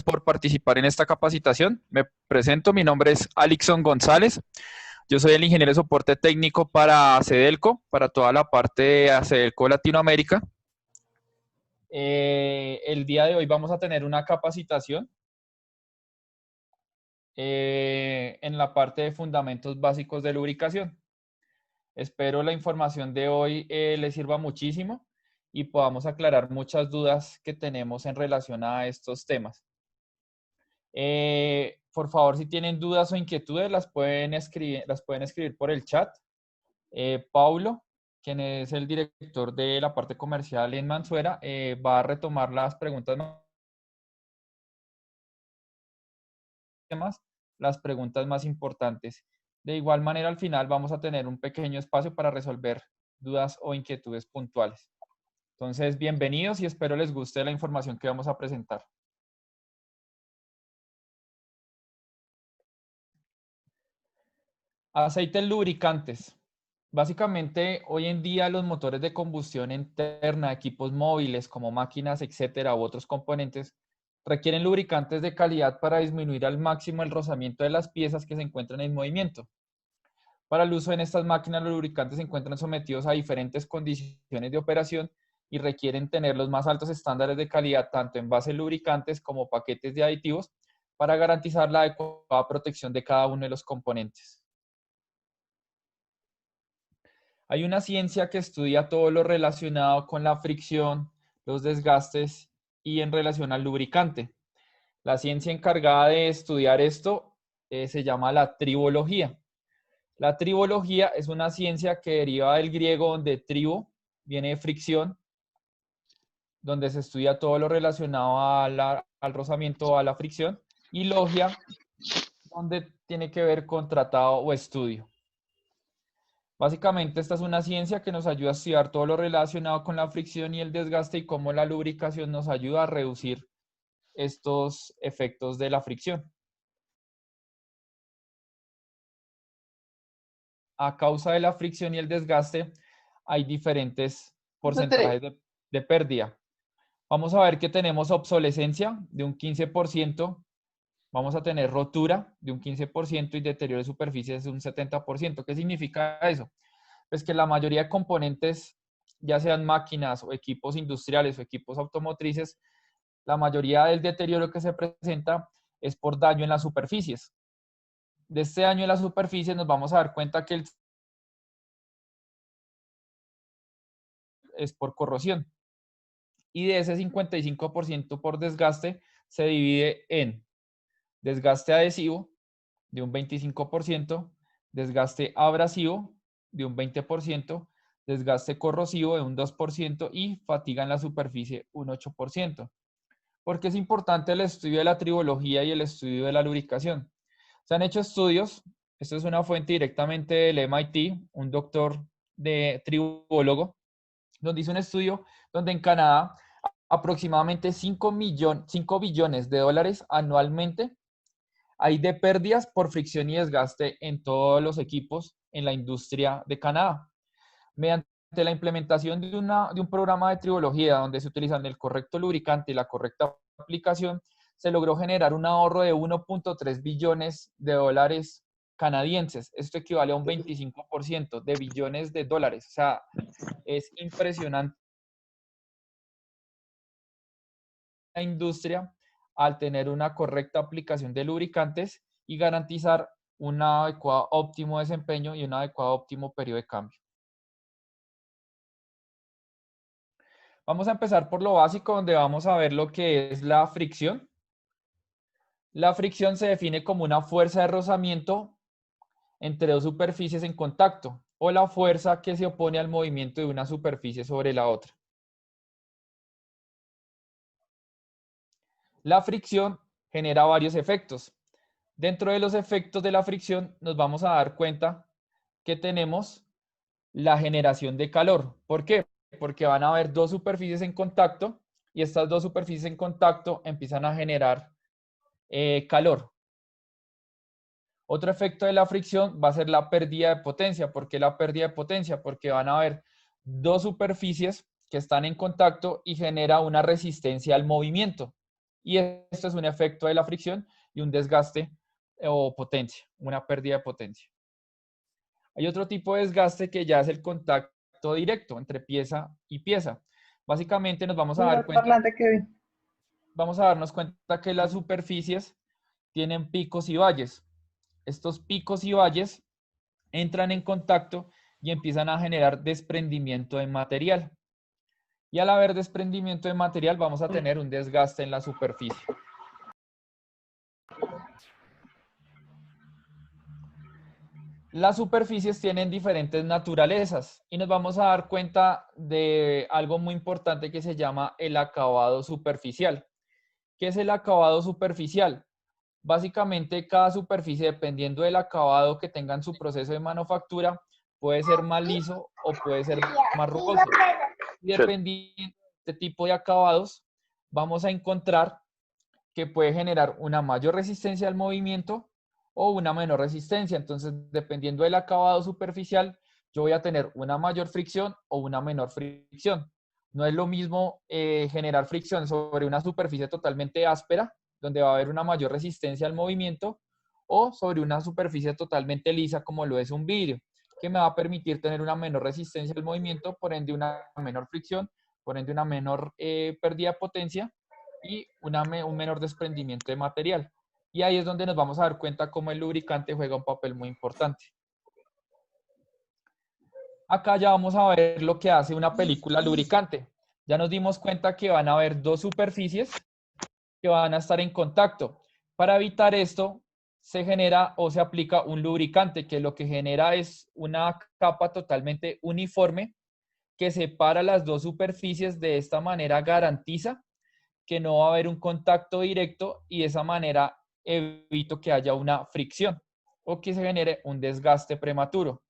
por participar en esta capacitación. Me presento, mi nombre es Alixon González. Yo soy el ingeniero de soporte técnico para Cedelco, para toda la parte de Cedelco Latinoamérica. El día de hoy vamos a tener una capacitación en la parte de fundamentos básicos de lubricación. Espero la información de hoy les sirva muchísimo y podamos aclarar muchas dudas que tenemos en relación a estos temas. Por favor, si tienen dudas o inquietudes, las pueden escribir por el chat. Paulo, quien es el director de la parte comercial en Mansuera, va a retomar las preguntas más importantes. De igual manera, al final vamos a tener un pequeño espacio para resolver dudas o inquietudes puntuales. Entonces, bienvenidos y espero les guste la información que vamos a presentar. Aceites lubricantes. Básicamente, hoy en día los motores de combustión interna, equipos móviles como máquinas, etcétera, u otros componentes, requieren lubricantes de calidad para disminuir al máximo el rozamiento de las piezas que se encuentran en movimiento. Para el uso en estas máquinas, los lubricantes se encuentran sometidos a diferentes condiciones de operación y requieren tener los más altos estándares de calidad, tanto en base lubricantes como paquetes de aditivos, para garantizar la adecuada protección de cada uno de los componentes. Hay una ciencia que estudia todo lo relacionado con la fricción, los desgastes y en relación al lubricante. La ciencia encargada de estudiar esto se llama la tribología. La tribología es una ciencia que deriva del griego donde tribo viene de fricción, donde se estudia todo lo relacionado al rozamiento, a la fricción, y logia, donde tiene que ver con tratado o estudio. Básicamente, esta es una ciencia que nos ayuda a estudiar todo lo relacionado con la fricción y el desgaste y cómo la lubricación nos ayuda a reducir estos efectos de la fricción. A causa de la fricción y el desgaste, hay diferentes porcentajes de pérdida. Vamos a ver que tenemos obsolescencia de un 15%, vamos a tener rotura de un 15% y deterioro de superficies de un 70%. ¿Qué significa eso? Pues que la mayoría de componentes, ya sean máquinas o equipos industriales o equipos automotrices, la mayoría del deterioro que se presenta es por daño en las superficies. De este daño en las superficies nos vamos a dar cuenta que es por corrosión. Y de ese 55% por desgaste se divide en desgaste adhesivo de un 25%, desgaste abrasivo de un 20%, desgaste corrosivo de un 2% y fatiga en la superficie un 8%. ¿Por qué es importante el estudio de la tribología y el estudio de la lubricación? Se han hecho estudios, esto es una fuente directamente del MIT, un doctor de tribólogo, donde hizo un estudio donde en Canadá aproximadamente 5 billones de dólares anualmente hay de pérdidas por fricción y desgaste en todos los equipos en la industria de Canadá. Mediante la implementación de un programa de tribología donde se utilizan el correcto lubricante y la correcta aplicación, se logró generar un ahorro de 1.3 billones de dólares canadienses. Esto equivale a un 25% de billones de dólares. O sea, es impresionante la industria al tener una correcta aplicación de lubricantes y garantizar un adecuado óptimo desempeño y un adecuado óptimo periodo de cambio. Vamos a empezar por lo básico, donde vamos a ver lo que es la fricción. La fricción se define como una fuerza de rozamiento entre dos superficies en contacto o la fuerza que se opone al movimiento de una superficie sobre la otra. La fricción genera varios efectos. Dentro de los efectos de la fricción nos vamos a dar cuenta que tenemos la generación de calor. ¿Por qué? Porque van a haber dos superficies en contacto y estas dos superficies en contacto empiezan a generar calor. Otro efecto de la fricción va a ser la pérdida de potencia. ¿Por qué la pérdida de potencia? Porque van a haber dos superficies que están en contacto y genera una resistencia al movimiento. Y esto es un efecto de la fricción y un desgaste o potencia, una pérdida de potencia. Hay otro tipo de desgaste que ya es el contacto directo entre pieza y pieza. Básicamente nos vamos a dar cuenta, Parlante, Kevin. vamos a darnos cuenta que las superficies tienen picos y valles. Estos picos y valles entran en contacto y empiezan a generar desprendimiento de material. Y al haber desprendimiento de material vamos a tener un desgaste en la superficie. Las superficies tienen diferentes naturalezas y nos vamos a dar cuenta de algo muy importante que se llama el acabado superficial. ¿Qué es el acabado superficial? Básicamente cada superficie, dependiendo del acabado que tenga en su proceso de manufactura, puede ser más liso o puede ser más rugoso. Y dependiendo de este tipo de acabados, vamos a encontrar que puede generar una mayor resistencia al movimiento o una menor resistencia. Entonces, dependiendo del acabado superficial, yo voy a tener una mayor fricción o una menor fricción. No es lo mismo generar fricción sobre una superficie totalmente áspera, donde va a haber una mayor resistencia al movimiento, o sobre una superficie totalmente lisa, como lo es un vidrio, que me va a permitir tener una menor resistencia al movimiento, por ende una menor fricción, por ende una menor pérdida de potencia y un menor desprendimiento de material. Y ahí es donde nos vamos a dar cuenta cómo el lubricante juega un papel muy importante. Acá ya vamos a ver lo que hace una película lubricante. Ya nos dimos cuenta que van a haber dos superficies que van a estar en contacto. Para evitar esto, se genera o se aplica un lubricante que lo que genera es una capa totalmente uniforme que separa las dos superficies. De esta manera garantiza que no va a haber un contacto directo y de esa manera evito que haya una fricción o que se genere un desgaste prematuro.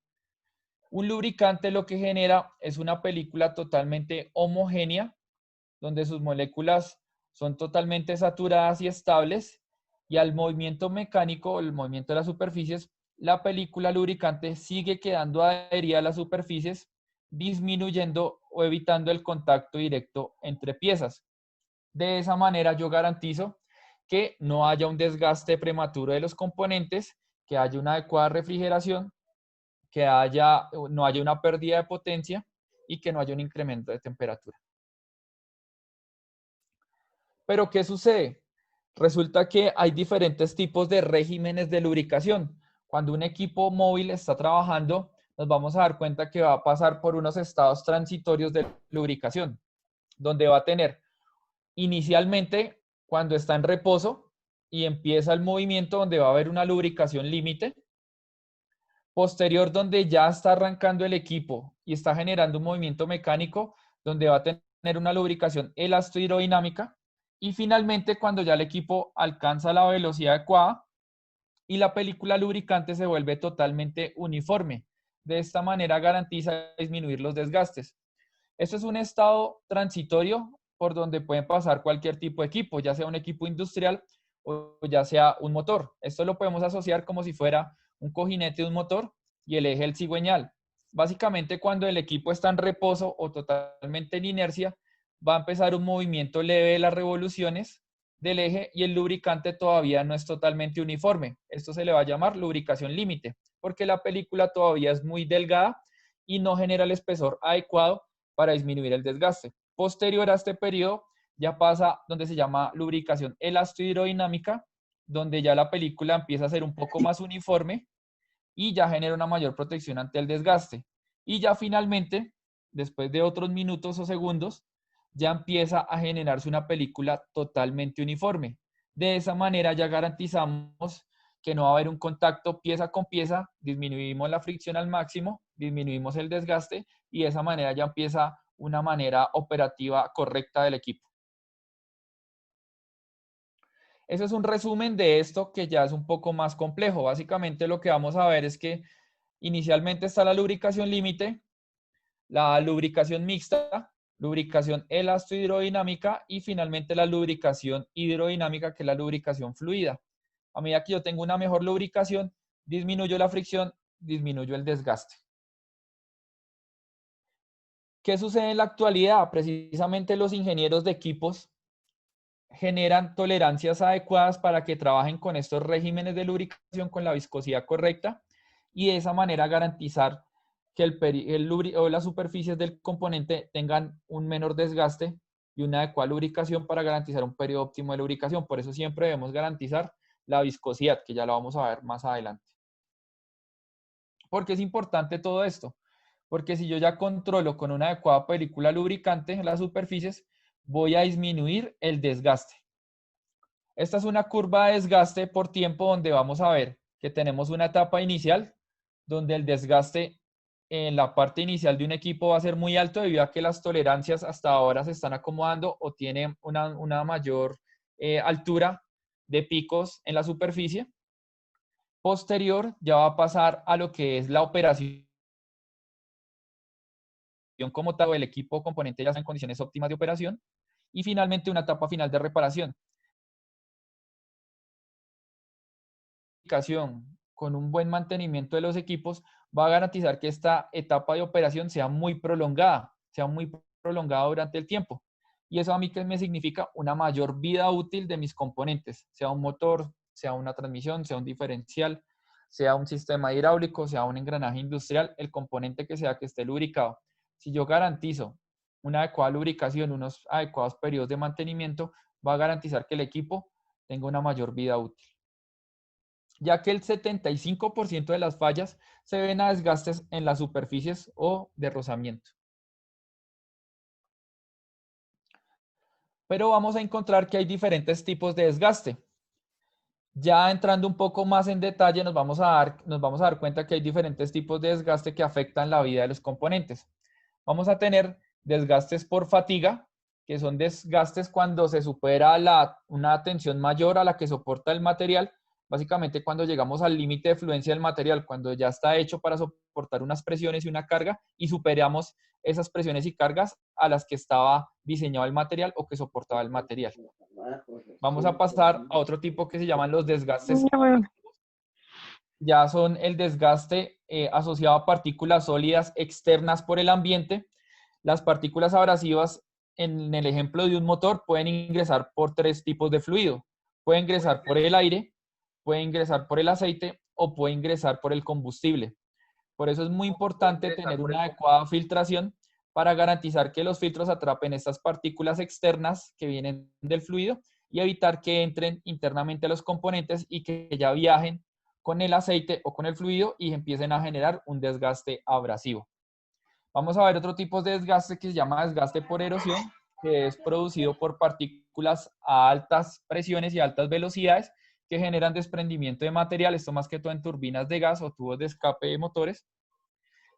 Un lubricante lo que genera es una película totalmente homogénea, donde sus moléculas son totalmente saturadas y estables, y al movimiento mecánico, el movimiento de las superficies, la película lubricante sigue quedando adherida a las superficies, disminuyendo o evitando el contacto directo entre piezas. De esa manera yo garantizo que no haya un desgaste prematuro de los componentes, que haya una adecuada refrigeración, que no haya una pérdida de potencia y que no haya un incremento de temperatura. Pero ¿qué sucede? Resulta que hay diferentes tipos de regímenes de lubricación. Cuando un equipo móvil está trabajando, nos vamos a dar cuenta que va a pasar por unos estados transitorios de lubricación, donde va a tener inicialmente cuando está en reposo y empieza el movimiento, donde va a haber una lubricación límite. Posterior, donde ya está arrancando el equipo y está generando un movimiento mecánico, donde va a tener una lubricación elastohidrodinámica. Y finalmente, cuando ya el equipo alcanza la velocidad adecuada y la película lubricante se vuelve totalmente uniforme. De esta manera garantiza disminuir los desgastes. Esto es un estado transitorio por donde pueden pasar cualquier tipo de equipo, ya sea un equipo industrial o ya sea un motor. Esto lo podemos asociar como si fuera un cojinete de un motor y el eje del cigüeñal. Básicamente, cuando el equipo está en reposo o totalmente en inercia, va a empezar un movimiento leve de las revoluciones del eje y el lubricante todavía no es totalmente uniforme. Esto se le va a llamar lubricación límite, porque la película todavía es muy delgada y no genera el espesor adecuado para disminuir el desgaste. Posterior a este periodo, ya pasa donde se llama lubricación elastohidrodinámica, donde ya la película empieza a ser un poco más uniforme y ya genera una mayor protección ante el desgaste. Y ya finalmente, después de otros minutos o segundos, ya empieza a generarse una película totalmente uniforme. De esa manera ya garantizamos que no va a haber un contacto pieza con pieza, disminuimos la fricción al máximo, disminuimos el desgaste y de esa manera ya empieza una manera operativa correcta del equipo. Ese es un resumen de esto que ya es un poco más complejo. Básicamente lo que vamos a ver es que inicialmente está la lubricación límite, la lubricación mixta, lubricación elastohidrodinámica y finalmente la lubricación hidrodinámica, que es la lubricación fluida. A medida que yo tengo una mejor lubricación, disminuyo la fricción, disminuyo el desgaste. ¿Qué sucede en la actualidad? Precisamente los ingenieros de equipos generan tolerancias adecuadas para que trabajen con estos regímenes de lubricación con la viscosidad correcta y de esa manera garantizar que las superficies del componente tengan un menor desgaste y una adecuada lubricación para garantizar un periodo óptimo de lubricación. Por eso siempre debemos garantizar la viscosidad, que ya la vamos a ver más adelante. ¿Por qué es importante todo esto? Porque si yo ya controlo con una adecuada película lubricante en las superficies, voy a disminuir el desgaste. Esta es una curva de desgaste por tiempo donde vamos a ver que tenemos una etapa inicial donde el desgaste en la parte inicial de un equipo va a ser muy alto debido a que las tolerancias hasta ahora se están acomodando o tienen una mayor altura de picos en la superficie. Posterior ya va a pasar a lo que es la operación como tal, el equipo componente ya está en condiciones óptimas de operación. Y finalmente una etapa final de reparación. Con un buen mantenimiento de los equipos va a garantizar que esta etapa de operación sea muy prolongada durante el tiempo. Y eso a mí que me significa una mayor vida útil de mis componentes, sea un motor, sea una transmisión, sea un diferencial, sea un sistema hidráulico, sea un engranaje industrial, el componente que sea que esté lubricado. Si yo garantizo una adecuada lubricación, unos adecuados periodos de mantenimiento, va a garantizar que el equipo tenga una mayor vida útil, ya que el 75% de las fallas se ven a desgastes en las superficies o de rozamiento. Pero vamos a encontrar que hay diferentes tipos de desgaste. Ya entrando un poco más en detalle, nos vamos a dar cuenta que hay diferentes tipos de desgaste que afectan la vida de los componentes. Vamos a tener desgastes por fatiga, que son desgastes cuando se supera una tensión mayor a la que soporta el material. Básicamente cuando llegamos al límite de fluencia del material, cuando ya está hecho para soportar unas presiones y una carga y superamos esas presiones y cargas a las que estaba diseñado el material o que soportaba el material. Vamos a pasar a otro tipo que se llaman los desgastes. Ya son el desgaste asociado a partículas sólidas externas por el ambiente. Las partículas abrasivas, en el ejemplo de un motor, pueden ingresar por tres tipos de fluido. Puede ingresar por el aire, puede ingresar por el aceite o puede ingresar por el combustible. Por eso es muy importante tener una adecuada filtración para garantizar que los filtros atrapen estas partículas externas que vienen del fluido y evitar que entren internamente a los componentes y que ya viajen con el aceite o con el fluido y empiecen a generar un desgaste abrasivo. Vamos a ver otro tipo de desgaste que se llama desgaste por erosión, que es producido por partículas a altas presiones y altas velocidades que generan desprendimiento de material, esto más que todo en turbinas de gas o tubos de escape de motores.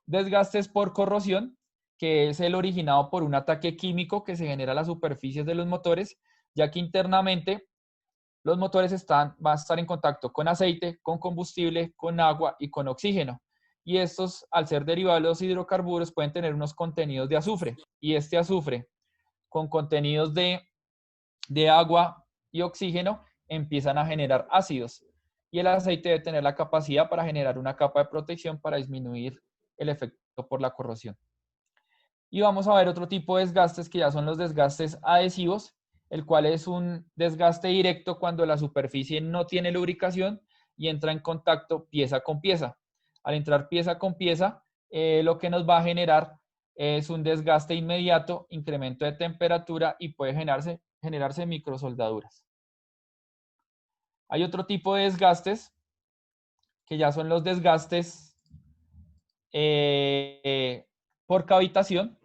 Desgastes por corrosión, que es el originado por un ataque químico que se genera a las superficies de los motores, ya que internamente los motores van a estar en contacto con aceite, con combustible, con agua y con oxígeno. Y estos, al ser derivados de los hidrocarburos, pueden tener unos contenidos de azufre. Y este azufre, con contenidos de agua y oxígeno, empiezan a generar ácidos. Y el aceite debe tener la capacidad para generar una capa de protección para disminuir el efecto por la corrosión. Y vamos a ver otro tipo de desgastes que ya son los desgastes adhesivos, el cual es un desgaste directo cuando la superficie no tiene lubricación y entra en contacto pieza con pieza. Al entrar pieza con pieza, lo que nos va a generar es un desgaste inmediato, incremento de temperatura y puede generarse microsoldaduras. Hay otro tipo de desgastes que ya son los desgastes por cavitación,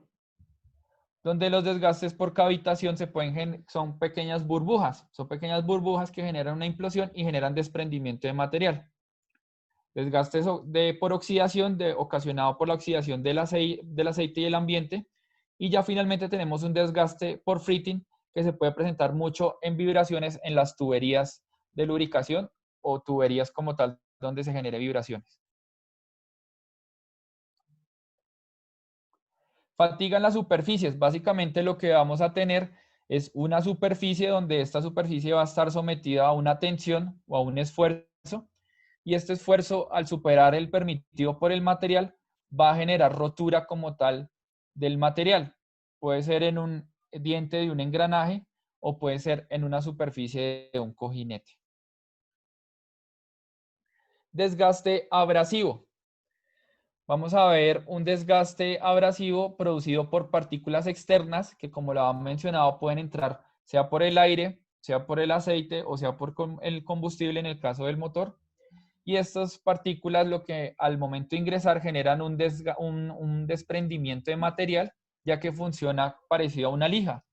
donde los desgastes por cavitación son pequeñas burbujas. Son pequeñas burbujas que generan una implosión y generan desprendimiento de material. Desgastes por oxidación, ocasionado por la oxidación del aceite y el ambiente. Y ya finalmente tenemos un desgaste por fritting que se puede presentar mucho en vibraciones en las tuberías de lubricación o tuberías como tal donde se genere vibraciones. Fatiga en las superficies. Básicamente lo que vamos a tener es una superficie donde esta superficie va a estar sometida a una tensión o a un esfuerzo, y este esfuerzo, al superar el permitido por el material, va a generar rotura como tal del material. Puede ser en un diente de un engranaje o puede ser en una superficie de un cojinete. Desgaste abrasivo. Vamos a ver un desgaste abrasivo producido por partículas externas que, como lo han mencionado, pueden entrar sea por el aire, sea por el aceite o sea por el combustible en el caso del motor. Y estas partículas lo que al momento de ingresar generan un desprendimiento de material, ya que funciona parecido a una lija.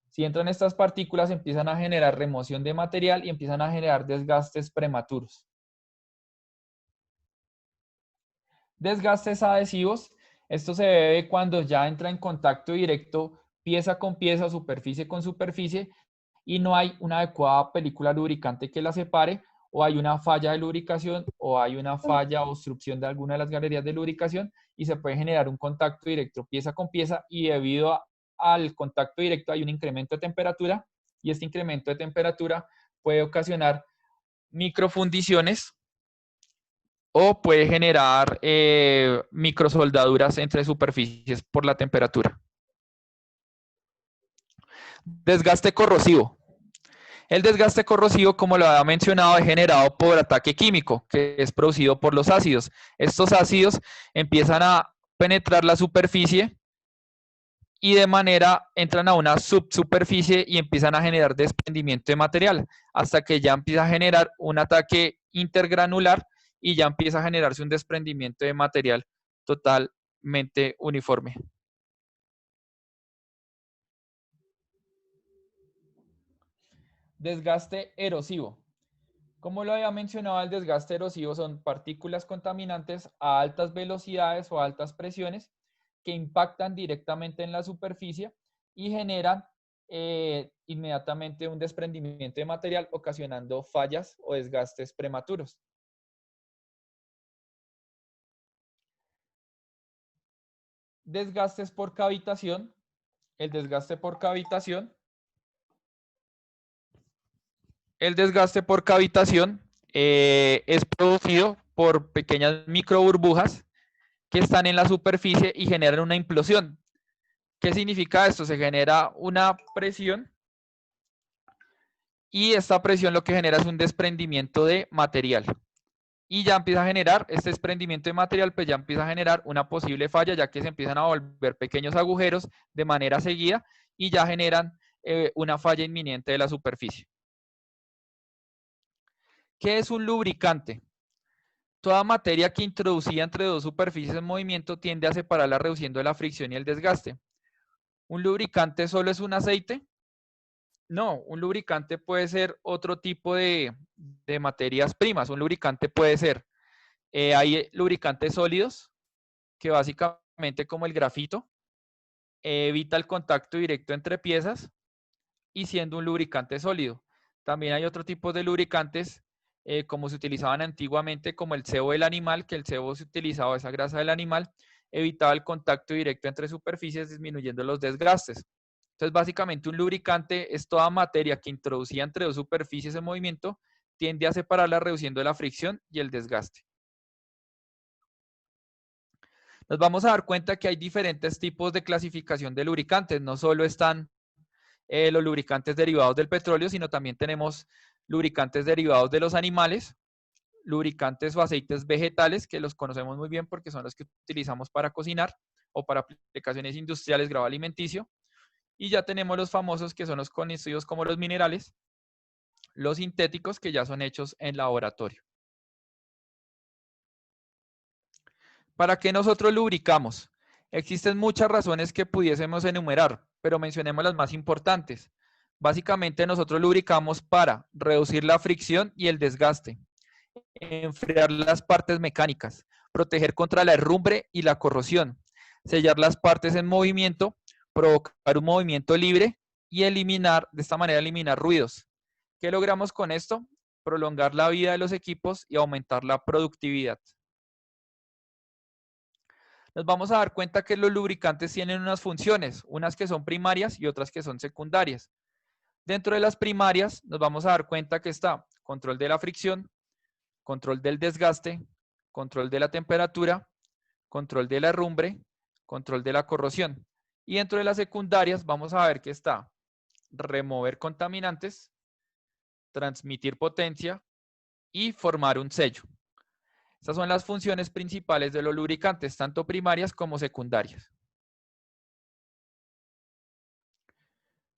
Si entran estas partículas empiezan a generar remoción de material y empiezan a generar desgastes prematuros. Desgastes adhesivos. Esto se debe cuando ya entra en contacto directo pieza con pieza, superficie con superficie, y no hay una adecuada película lubricante que la separe, o hay una falla de lubricación, o hay una falla o obstrucción de alguna de las galerías de lubricación, y se puede generar un contacto directo pieza con pieza, y debido al contacto directo hay un incremento de temperatura, y este incremento de temperatura puede ocasionar microfundiciones o puede generar microsoldaduras entre superficies por la temperatura. Desgaste corrosivo. El desgaste corrosivo, como lo había mencionado, es generado por ataque químico, que es producido por los ácidos. Estos ácidos empiezan a penetrar la superficie y de manera entran a una subsuperficie y empiezan a generar desprendimiento de material, hasta que ya empieza a generar un ataque intergranular y ya empieza a generarse un desprendimiento de material totalmente uniforme. Desgaste erosivo. Como lo había mencionado, el desgaste erosivo son partículas contaminantes a altas velocidades o altas presiones que impactan directamente en la superficie y generan inmediatamente un desprendimiento de material, ocasionando fallas o desgastes prematuros. Desgastes por cavitación. El desgaste por cavitación. El desgaste por cavitación es producido por pequeñas microburbujas que están en la superficie y generan una implosión. ¿Qué significa esto? Se genera una presión y esta presión lo que genera es un desprendimiento de material. Y ya empieza a generar este desprendimiento de material, pues ya empieza a generar una posible falla, ya que se empiezan a volver pequeños agujeros de manera seguida y ya generan una falla inminente de la superficie. ¿Qué es un lubricante? Toda materia que introducida entre dos superficies en movimiento tiende a separarla reduciendo la fricción y el desgaste. ¿Un lubricante solo es un aceite? No, un lubricante puede ser otro tipo de materias primas. Un lubricante puede ser, hay lubricantes sólidos, que básicamente como el grafito, evita el contacto directo entre piezas y siendo un lubricante sólido. También hay otro tipo de lubricantes como se utilizaban antiguamente, como el sebo del animal, que el sebo se utilizaba, esa grasa del animal, evitaba el contacto directo entre superficies, disminuyendo los desgastes. Entonces, básicamente, un lubricante es toda materia que introducida entre dos superficies en movimiento, tiende a separarla reduciendo la fricción y el desgaste. Nos vamos a dar cuenta que hay diferentes tipos de clasificación de lubricantes. No solo están los lubricantes derivados del petróleo, sino también tenemos lubricantes derivados de los animales, lubricantes o aceites vegetales, que los conocemos muy bien porque son los que utilizamos para cocinar o para aplicaciones industriales, grado alimenticio. Y ya tenemos los famosos que son los conocidos como los minerales, los sintéticos que ya son hechos en laboratorio. ¿Para qué nosotros lubricamos? Existen muchas razones que pudiésemos enumerar, pero mencionemos las más importantes. Básicamente nosotros lubricamos para reducir la fricción y el desgaste, enfriar las partes mecánicas, proteger contra la herrumbre y la corrosión, sellar las partes en movimiento, provocar un movimiento libre y de esta manera eliminar ruidos. ¿Qué logramos con esto? Prolongar la vida de los equipos y aumentar la productividad. Nos vamos a dar cuenta que los lubricantes tienen unas funciones, unas que son primarias y otras que son secundarias. Dentro de las primarias nos vamos a dar cuenta que está control de la fricción, control del desgaste, control de la temperatura, control de la herrumbre, control de la corrosión. Y dentro de las secundarias vamos a ver que está remover contaminantes, transmitir potencia y formar un sello. Estas son las funciones principales de los lubricantes, tanto primarias como secundarias.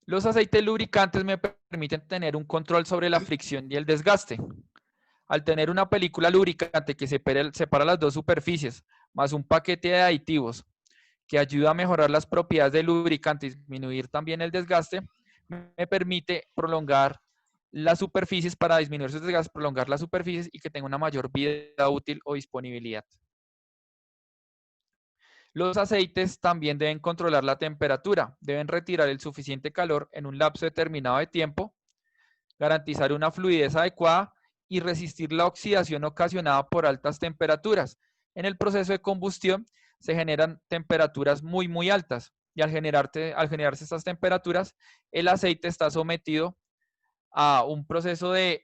Los aceites lubricantes me permiten tener un control sobre la fricción y el desgaste. Al tener una película lubricante que separa las dos superficies, más un paquete de aditivos que ayuda a mejorar las propiedades del lubricante y disminuir también el desgaste, me permite prolongar las superficies para disminuir sus desgastes, prolongar las superficies y que tenga una mayor vida útil o disponibilidad. Los aceites también deben controlar la temperatura, deben retirar el suficiente calor en un lapso determinado de tiempo, garantizar una fluidez adecuada y resistir la oxidación ocasionada por altas temperaturas. En el proceso de combustión se generan temperaturas muy altas y al generarse estas temperaturas, el aceite está sometido a un proceso de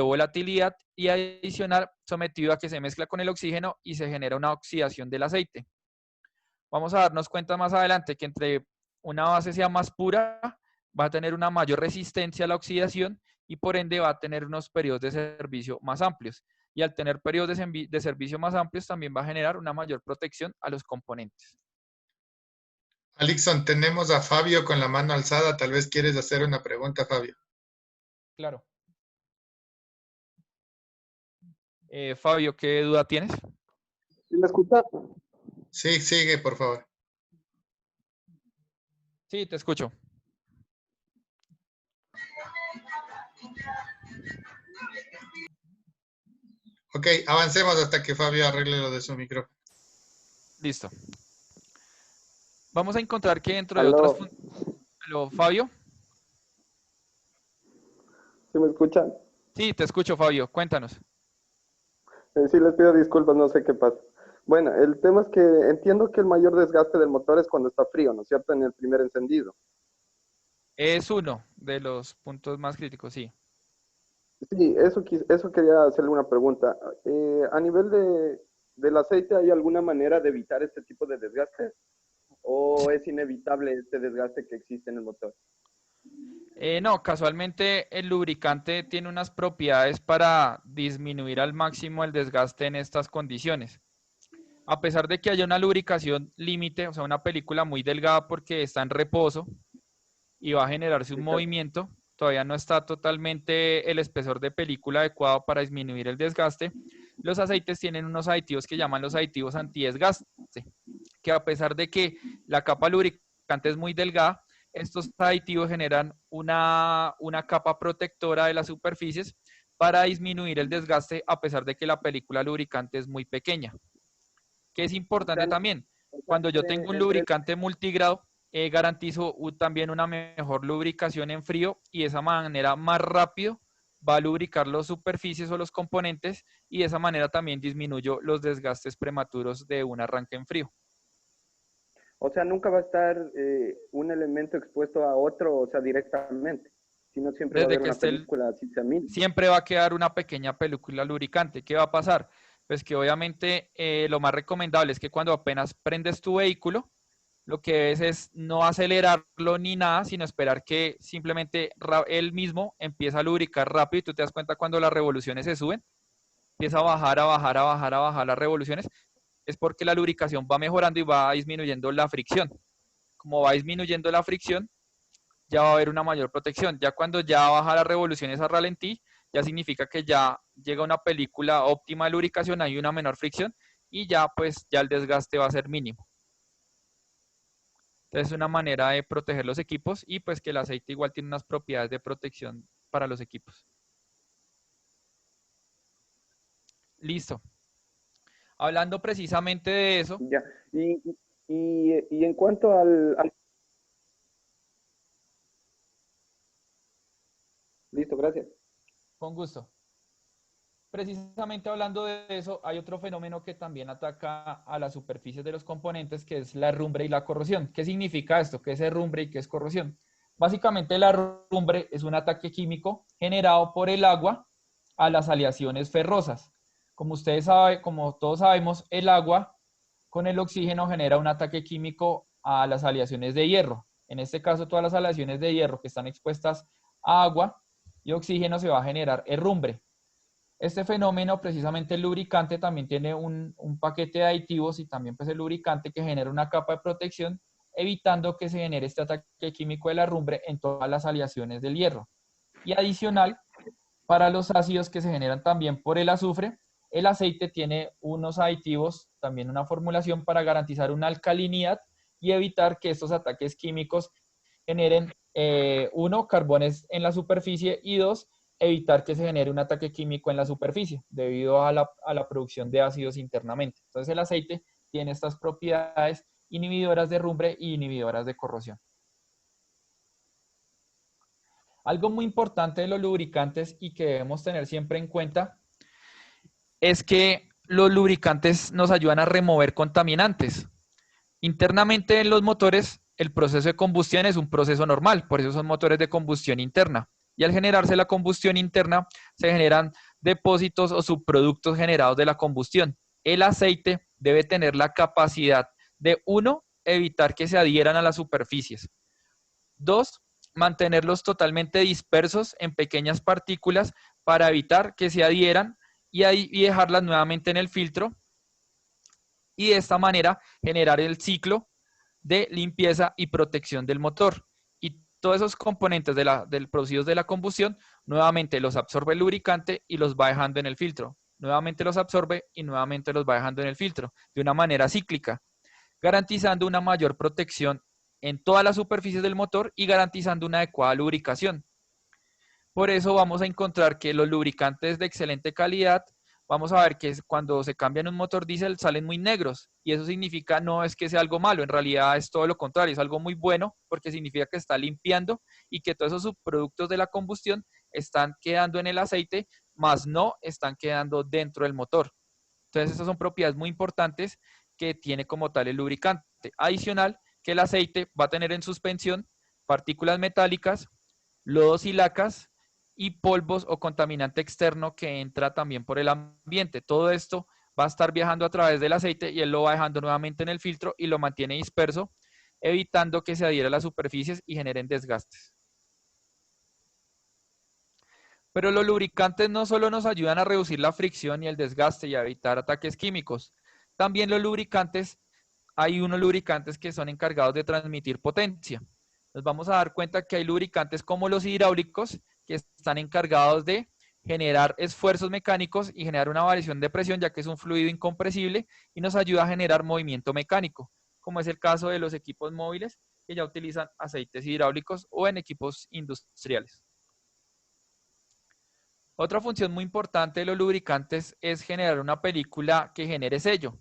volatilidad y adicional sometido a que se mezcla con el oxígeno y se genera una oxidación del aceite. Vamos a darnos cuenta más adelante que entre una base sea más pura, va a tener una mayor resistencia a la oxidación y por ende va a tener unos periodos de servicio más amplios. Y al tener periodos de servicio más amplios también va a generar una mayor protección a los componentes. Alixon, tenemos a Fabio con la mano alzada. Tal vez quieres hacer una pregunta, Fabio. Claro. Fabio, ¿qué duda tienes? ¿Sí me escuchas? Sí, sigue, por favor. Sí, te escucho. Ok, avancemos hasta que Fabio arregle lo de su micrófono. Listo. Vamos a encontrar que dentro de otras funciones... ¿Aló, Fabio? ¿Sí me escuchan? Sí, te escucho, Fabio. Cuéntanos. Sí, les pido disculpas, no sé qué pasa. Bueno, el tema es que entiendo que el mayor desgaste del motor es cuando está frío, ¿no es cierto? En el primer encendido. Es uno de los puntos más críticos, sí. Sí, eso quería hacerle una pregunta. A nivel del aceite, ¿hay alguna manera de evitar este tipo de desgaste? ¿O es inevitable este desgaste que existe en el motor? No, casualmente el lubricante tiene unas propiedades para disminuir al máximo el desgaste en estas condiciones. A pesar de que haya una lubricación límite, o sea, una película muy delgada porque está en reposo y va a generarse un movimiento, todavía no está totalmente el espesor de película adecuado para disminuir el desgaste. Los aceites tienen unos aditivos que llaman los aditivos antidesgaste, que a pesar de que la capa lubricante es muy delgada, estos aditivos generan una capa protectora de las superficies para disminuir el desgaste a pesar de que la película lubricante es muy pequeña. Que es importante también, cuando yo tengo un lubricante multigrado, garantizo también una mejor lubricación en frío y de esa manera más rápido va a lubricar las superficies o los componentes y de esa manera también disminuyo los desgastes prematuros de un arranque en frío. O sea, nunca va a estar un elemento expuesto a otro, o sea, directamente, sino siempre va a Desde haber que una esté película, así sea mínima. siempre va a quedar una pequeña película lubricante. ¿Qué va a pasar? Pues que obviamente lo más recomendable es que cuando apenas prendes tu vehículo, lo que debes es no acelerarlo ni nada, sino esperar que simplemente él mismo empiece a lubricar rápido y tú te das cuenta cuando las revoluciones se suben, empieza a bajar, a bajar, a bajar, a bajar las revoluciones, es porque la lubricación va mejorando y va disminuyendo la fricción. Como va disminuyendo la fricción, ya va a haber una mayor protección. Ya cuando ya baja las revoluciones a ralentí, ya significa que ya llega una película óptima de lubricación, hay una menor fricción y ya pues ya el desgaste va a ser mínimo. Entonces es una manera de proteger los equipos y pues que el aceite igual tiene unas propiedades de protección para los equipos. Listo. Hablando precisamente de eso. Ya. Y en cuanto al... Listo, gracias. Con gusto. Precisamente hablando de eso, hay otro fenómeno que también ataca a las superficies de los componentes, que es la herrumbre y la corrosión. ¿Qué significa esto? ¿Qué es herrumbre y qué es corrosión? Básicamente la herrumbre es un ataque químico generado por el agua a las aleaciones ferrosas. Como ustedes saben, como todos sabemos, el agua con el oxígeno genera un ataque químico a las aleaciones de hierro. en este caso todas las aleaciones de hierro que están expuestas a agua y oxígeno, se va a generar herrumbre. Este fenómeno, precisamente el lubricante, también tiene un paquete de aditivos y también pues el lubricante que genera una capa de protección, evitando que se genere este ataque químico de la herrumbre en todas las aleaciones del hierro. Y adicional, para los ácidos que se generan también por el azufre, el aceite tiene unos aditivos, también una formulación para garantizar una alcalinidad y evitar que estos ataques químicos generen, uno, carbones en la superficie y dos, evitar que se genere un ataque químico en la superficie debido a la producción de ácidos internamente. Entonces el aceite tiene estas propiedades inhibidoras de herrumbre y inhibidoras de corrosión. Algo muy importante de los lubricantes y que debemos tener siempre en cuenta es que los lubricantes nos ayudan a remover contaminantes. Internamente en los motores, el proceso de combustión es un proceso normal, por eso son motores de combustión interna. Y al generarse la combustión interna, se generan depósitos o subproductos generados de la combustión. El aceite debe tener la capacidad de, uno, evitar que se adhieran a las superficies. Dos, mantenerlos totalmente dispersos en pequeñas partículas para evitar que se adhieran y dejarlas nuevamente en el filtro. Y de esta manera generar el ciclo de limpieza y protección del motor. Y todos esos componentes producidos de la combustión, nuevamente los absorbe el lubricante y los va dejando en el filtro. Nuevamente los absorbe y nuevamente los va dejando en el filtro, de una manera cíclica, garantizando una mayor protección en todas las superficies del motor y garantizando una adecuada lubricación. Por eso vamos a encontrar que los lubricantes de excelente calidad, vamos a ver que cuando se cambian un motor diésel salen muy negros y eso significa, no es que sea algo malo, en realidad es todo lo contrario, es algo muy bueno porque significa que está limpiando y que todos esos subproductos de la combustión están quedando en el aceite, más no están quedando dentro del motor. Entonces esas son propiedades muy importantes que tiene como tal el lubricante. Adicional, que el aceite va a tener en suspensión partículas metálicas, lodos y lacas, y polvos o contaminante externo que entra también por el ambiente. Todo esto va a estar viajando a través del aceite y él lo va dejando nuevamente en el filtro y lo mantiene disperso, evitando que se adhiera a las superficies y generen desgastes. Pero los lubricantes no solo nos ayudan a reducir la fricción y el desgaste y a evitar ataques químicos, también los lubricantes, hay unos lubricantes que son encargados de transmitir potencia. Nos vamos a dar cuenta que hay lubricantes como los hidráulicos que están encargados de generar esfuerzos mecánicos y generar una variación de presión, ya que es un fluido incompresible y nos ayuda a generar movimiento mecánico, como es el caso de los equipos móviles que ya utilizan aceites hidráulicos o en equipos industriales. Otra función muy importante de los lubricantes es generar una película que genere sello.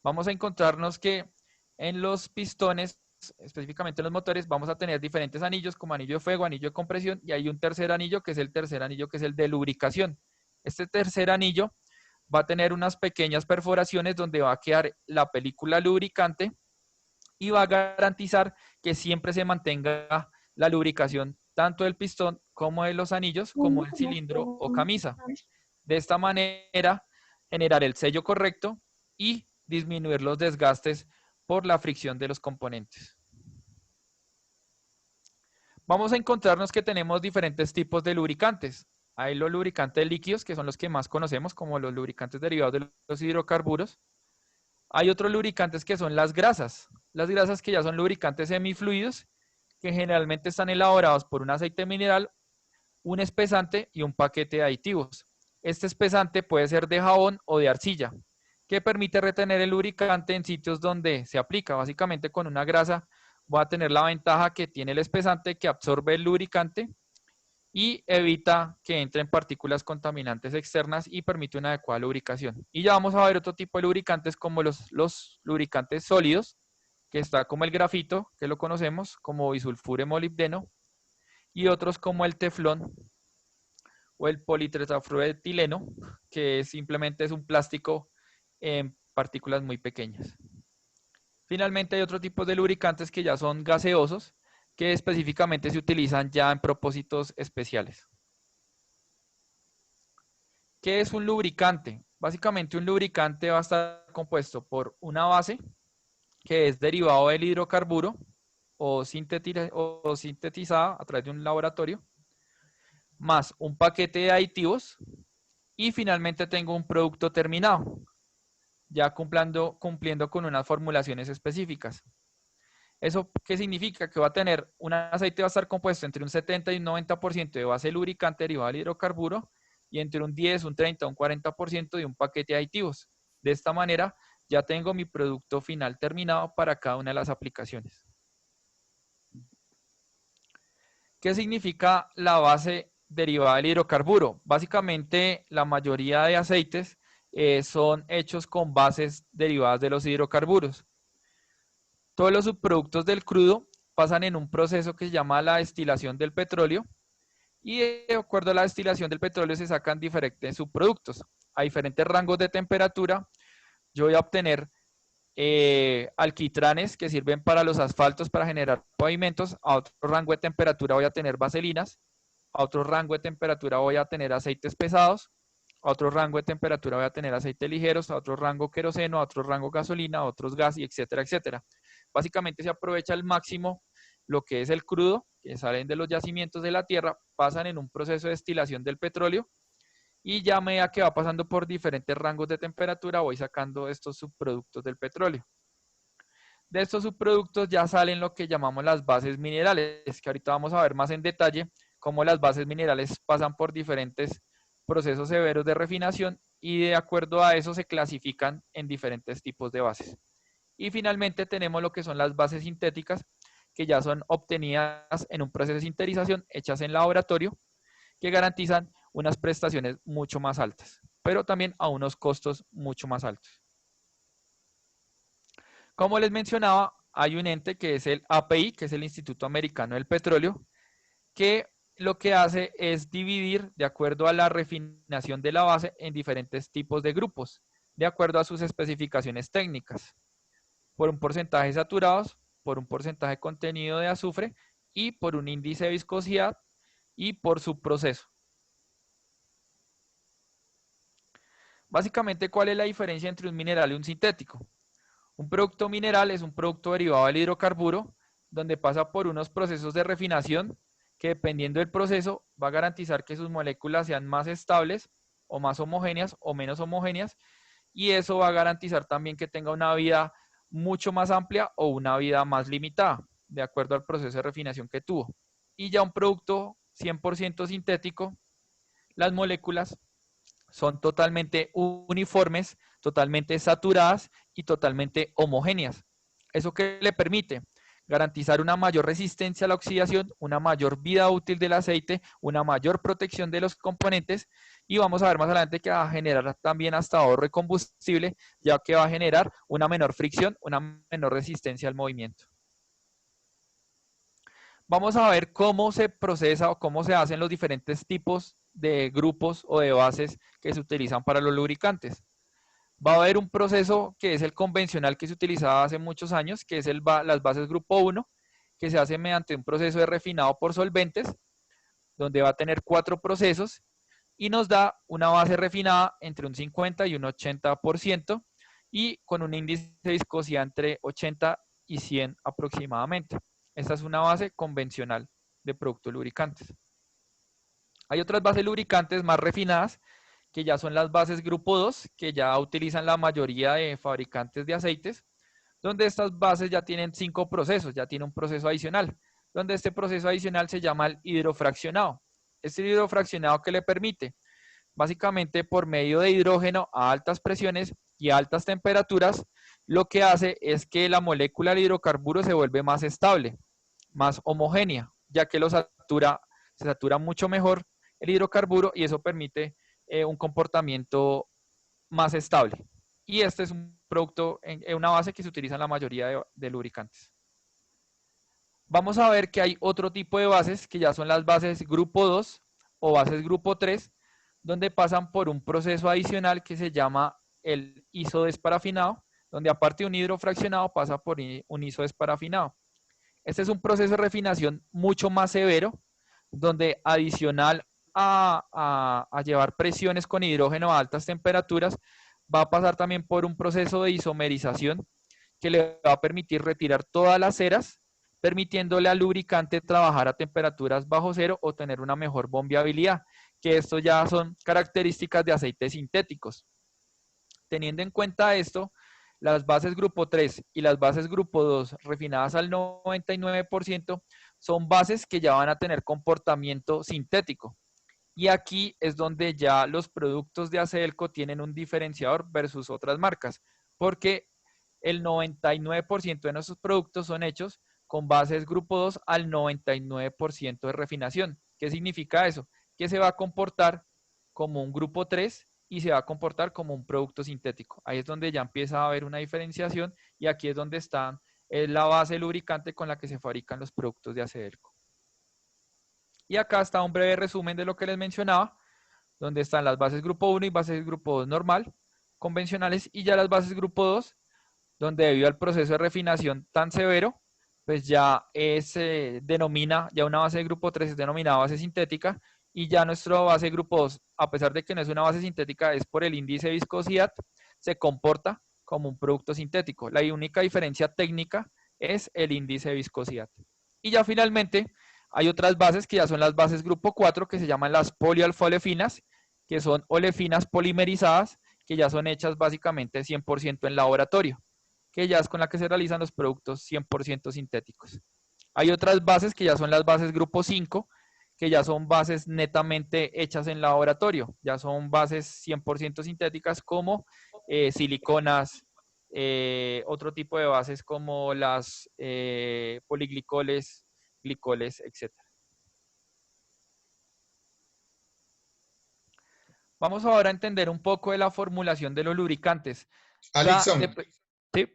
Vamos a encontrarnos que en los pistones, específicamente en los motores, vamos a tener diferentes anillos como anillo de fuego, anillo de compresión y hay un tercer anillo que es el tercer anillo que es el de lubricación. Este tercer anillo va a tener unas pequeñas perforaciones donde va a quedar la película lubricante y va a garantizar que siempre se mantenga la lubricación tanto del pistón como de los anillos, como el cilindro o camisa. De esta manera, generar el sello correcto y disminuir los desgastes por la fricción de los componentes. Vamos a encontrarnos que tenemos diferentes tipos de lubricantes. Hay los lubricantes líquidos, que son los que más conocemos, como los lubricantes derivados de los hidrocarburos. Hay otros lubricantes que son las grasas que ya son lubricantes semifluidos, que generalmente están elaborados por un aceite mineral, un espesante y un paquete de aditivos. Este espesante puede ser de jabón o de arcilla, que permite retener el lubricante en sitios donde se aplica. Básicamente con una grasa va a tener la ventaja que tiene el espesante, que absorbe el lubricante y evita que entren partículas contaminantes externas y permite una adecuada lubricación. Y ya vamos a ver otro tipo de lubricantes como los lubricantes sólidos, que está como el grafito, que lo conocemos, como bisulfuro de molibdeno, y otros como el teflón o el politetrafluoretileno, que simplemente es un plástico en partículas muy pequeñas. Finalmente hay otro tipo de lubricantes que ya son gaseosos, que específicamente se utilizan ya en propósitos especiales. ¿Qué es un lubricante? Básicamente un lubricante va a estar compuesto por una base, que es derivado del hidrocarburo, o sintetizada a través de un laboratorio, más un paquete de aditivos y finalmente tengo un producto terminado, ya cumpliendo con unas formulaciones específicas. ¿Eso qué significa? Que va a tener, un aceite va a estar compuesto entre un 70 y un 90% de base lubricante derivada del hidrocarburo y entre un 10, un 30, un 40% de un paquete de aditivos. De esta manera ya tengo mi producto final terminado para cada una de las aplicaciones. ¿Qué significa la base derivada del hidrocarburo? Básicamente la mayoría de aceites son hechos con bases derivadas de los hidrocarburos. Todos los subproductos del crudo pasan en un proceso que se llama la destilación del petróleo y de acuerdo a la destilación del petróleo se sacan diferentes subproductos. A diferentes rangos de temperatura yo voy a obtener alquitranes que sirven para los asfaltos para generar pavimentos. A otro rango de temperatura voy a tener vaselinas. A otro rango de temperatura voy a tener aceites pesados. A otro rango de temperatura voy a tener aceites ligeros. A otro rango queroseno. A otro rango gasolina. A otros gas, y etcétera, etcétera. Básicamente se aprovecha al máximo lo que es el crudo, que salen de los yacimientos de la tierra, pasan en un proceso de destilación del petróleo y ya a medida que va pasando por diferentes rangos de temperatura voy sacando estos subproductos del petróleo. De estos subproductos ya salen lo que llamamos las bases minerales, que ahorita vamos a ver más en detalle cómo las bases minerales pasan por diferentes procesos severos de refinación y de acuerdo a eso se clasifican en diferentes tipos de bases. Y finalmente tenemos lo que son las bases sintéticas, que ya son obtenidas en un proceso de sinterización, hechas en laboratorio, que garantizan unas prestaciones mucho más altas, pero también a unos costos mucho más altos. Como les mencionaba, hay un ente que es el API, que es el Instituto Americano del Petróleo, que lo que hace es dividir, de acuerdo a la refinación de la base, en diferentes tipos de grupos, de acuerdo a sus especificaciones técnicas, por un porcentaje de saturados, por un porcentaje de contenido de azufre y por un índice de viscosidad y por su proceso. Básicamente, ¿cuál es la diferencia entre un mineral y un sintético? Un producto mineral es un producto derivado del hidrocarburo, donde pasa por unos procesos de refinación que dependiendo del proceso va a garantizar que sus moléculas sean más estables o más homogéneas o menos homogéneas y eso va a garantizar también que tenga una vida mucho más amplia o una vida más limitada, de acuerdo al proceso de refinación que tuvo. Y ya un producto 100% sintético, las moléculas son totalmente uniformes, totalmente saturadas y totalmente homogéneas. ¿Eso qué le permite? Garantizar una mayor resistencia a la oxidación, una mayor vida útil del aceite, una mayor protección de los componentes y vamos a ver más adelante que va a generar también hasta ahorro de combustible, ya que va a generar una menor fricción, una menor resistencia al movimiento. Vamos a ver cómo se procesa o cómo se hacen los diferentes tipos de grupos o de bases que se utilizan para los lubricantes. Va a haber un proceso que es el convencional que se utilizaba hace muchos años, que es las bases grupo 1, que se hace mediante un proceso de refinado por solventes, donde va a tener 4 procesos y nos da una base refinada entre un 50 y un 80% y con un índice de viscosidad entre 80 y 100 aproximadamente. Esta es una base convencional de productos lubricantes. Hay otras bases lubricantes más refinadas, que ya son las bases grupo 2, que ya utilizan la mayoría de fabricantes de aceites, donde estas bases ya tienen 5 procesos, ya tiene un proceso adicional, donde este proceso adicional se llama el hidrofraccionado. Este hidrofraccionado que le permite, básicamente por medio de hidrógeno a altas presiones y a altas temperaturas, lo que hace es que la molécula del hidrocarburo se vuelve más estable, más homogénea, ya que se satura mucho mejor el hidrocarburo y eso permite un comportamiento más estable. Y este es un producto, una base que se utiliza en la mayoría de lubricantes. Vamos a ver que hay otro tipo de bases que ya son las bases grupo 2 o bases grupo 3, donde pasan por un proceso adicional que se llama el isodesparafinado, donde aparte de un hidrofraccionado pasa por un isodesparafinado. Este es un proceso de refinación mucho más severo, donde adicional a llevar presiones con hidrógeno a altas temperaturas, va a pasar también por un proceso de isomerización que le va a permitir retirar todas las ceras permitiéndole al lubricante trabajar a temperaturas bajo cero o tener una mejor bombeabilidad, que esto ya son características de aceites sintéticos. Teniendo en cuenta esto, las bases grupo 3 y las bases grupo 2 refinadas al 99% son bases que ya van a tener comportamiento sintético. Y aquí es donde ya los productos de Acedelco tienen un diferenciador versus otras marcas, porque el 99% de nuestros productos son hechos con bases grupo 2 al 99% de refinación. ¿Qué significa eso? Que se va a comportar como un grupo 3 y se va a comportar como un producto sintético. Ahí es donde ya empieza a haber una diferenciación y aquí es donde está la base lubricante con la que se fabrican los productos de Acedelco. Y acá está un breve resumen de lo que les mencionaba, donde están las bases grupo 1 y bases grupo 2 normal, convencionales, y ya las bases grupo 2, donde debido al proceso de refinación tan severo, pues ya se denomina, ya una base de grupo 3 es denominada base sintética, y ya nuestra base de grupo 2, a pesar de que no es una base sintética, es por el índice de viscosidad, se comporta como un producto sintético. La única diferencia técnica es el índice de viscosidad. Y ya finalmente hay otras bases que ya son las bases grupo 4, que se llaman las polialfa-olefinas, que son olefinas polimerizadas, que ya son hechas básicamente 100% en laboratorio, que ya es con la que se realizan los productos 100% sintéticos. Hay otras bases que ya son las bases grupo 5, que ya son bases netamente hechas en laboratorio, ya son bases 100% sintéticas como siliconas, otro tipo de bases como las poliglicoles, glicoles, etc. Vamos ahora a entender un poco de la formulación de los lubricantes. Alixon, ¿Sí?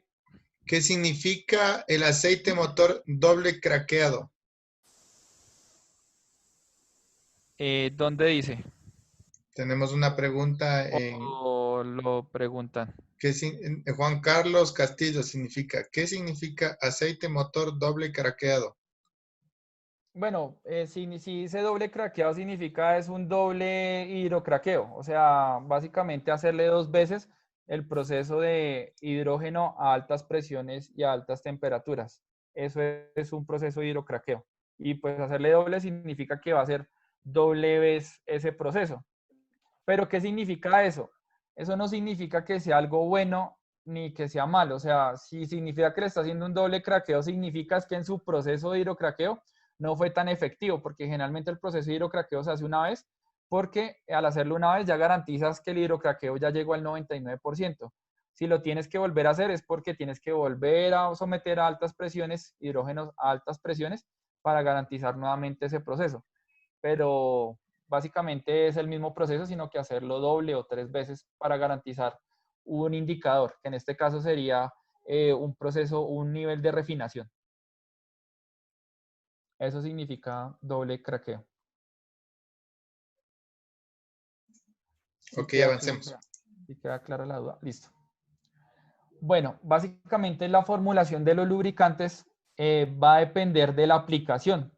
¿qué significa el aceite motor doble craqueado? ¿Dónde dice? Tenemos una pregunta O lo preguntan. Juan Carlos Castillo significa, ¿qué significa aceite motor doble craqueado? Bueno, si dice doble craqueado significa es un doble hidrocraqueo, o sea, básicamente hacerle 2 veces el proceso de hidrógeno a altas presiones y a altas temperaturas. Eso es un proceso de hidrocraqueo. Y pues hacerle doble significa que va a ser doble vez ese proceso. Pero ¿qué significa eso? Eso no significa que sea algo bueno ni que sea malo. O sea, si significa que le está haciendo un doble craqueo, significa que en su proceso de hidrocraqueo no fue tan efectivo, porque generalmente el proceso de hidrocraqueo se hace una vez, porque al hacerlo una vez ya garantizas que el hidrocraqueo ya llegó al 99%. Si lo tienes que volver a hacer es porque tienes que volver a someter a altas presiones, hidrógenos a altas presiones, para garantizar nuevamente ese proceso. Pero básicamente es el mismo proceso, sino que hacerlo doble o 3 veces para garantizar un indicador, que en este caso sería un proceso, un nivel de refinación. Eso significa doble craqueo. Ok, avancemos. Si queda clara la duda, listo. Bueno, básicamente la formulación de los lubricantes va a depender de la aplicación.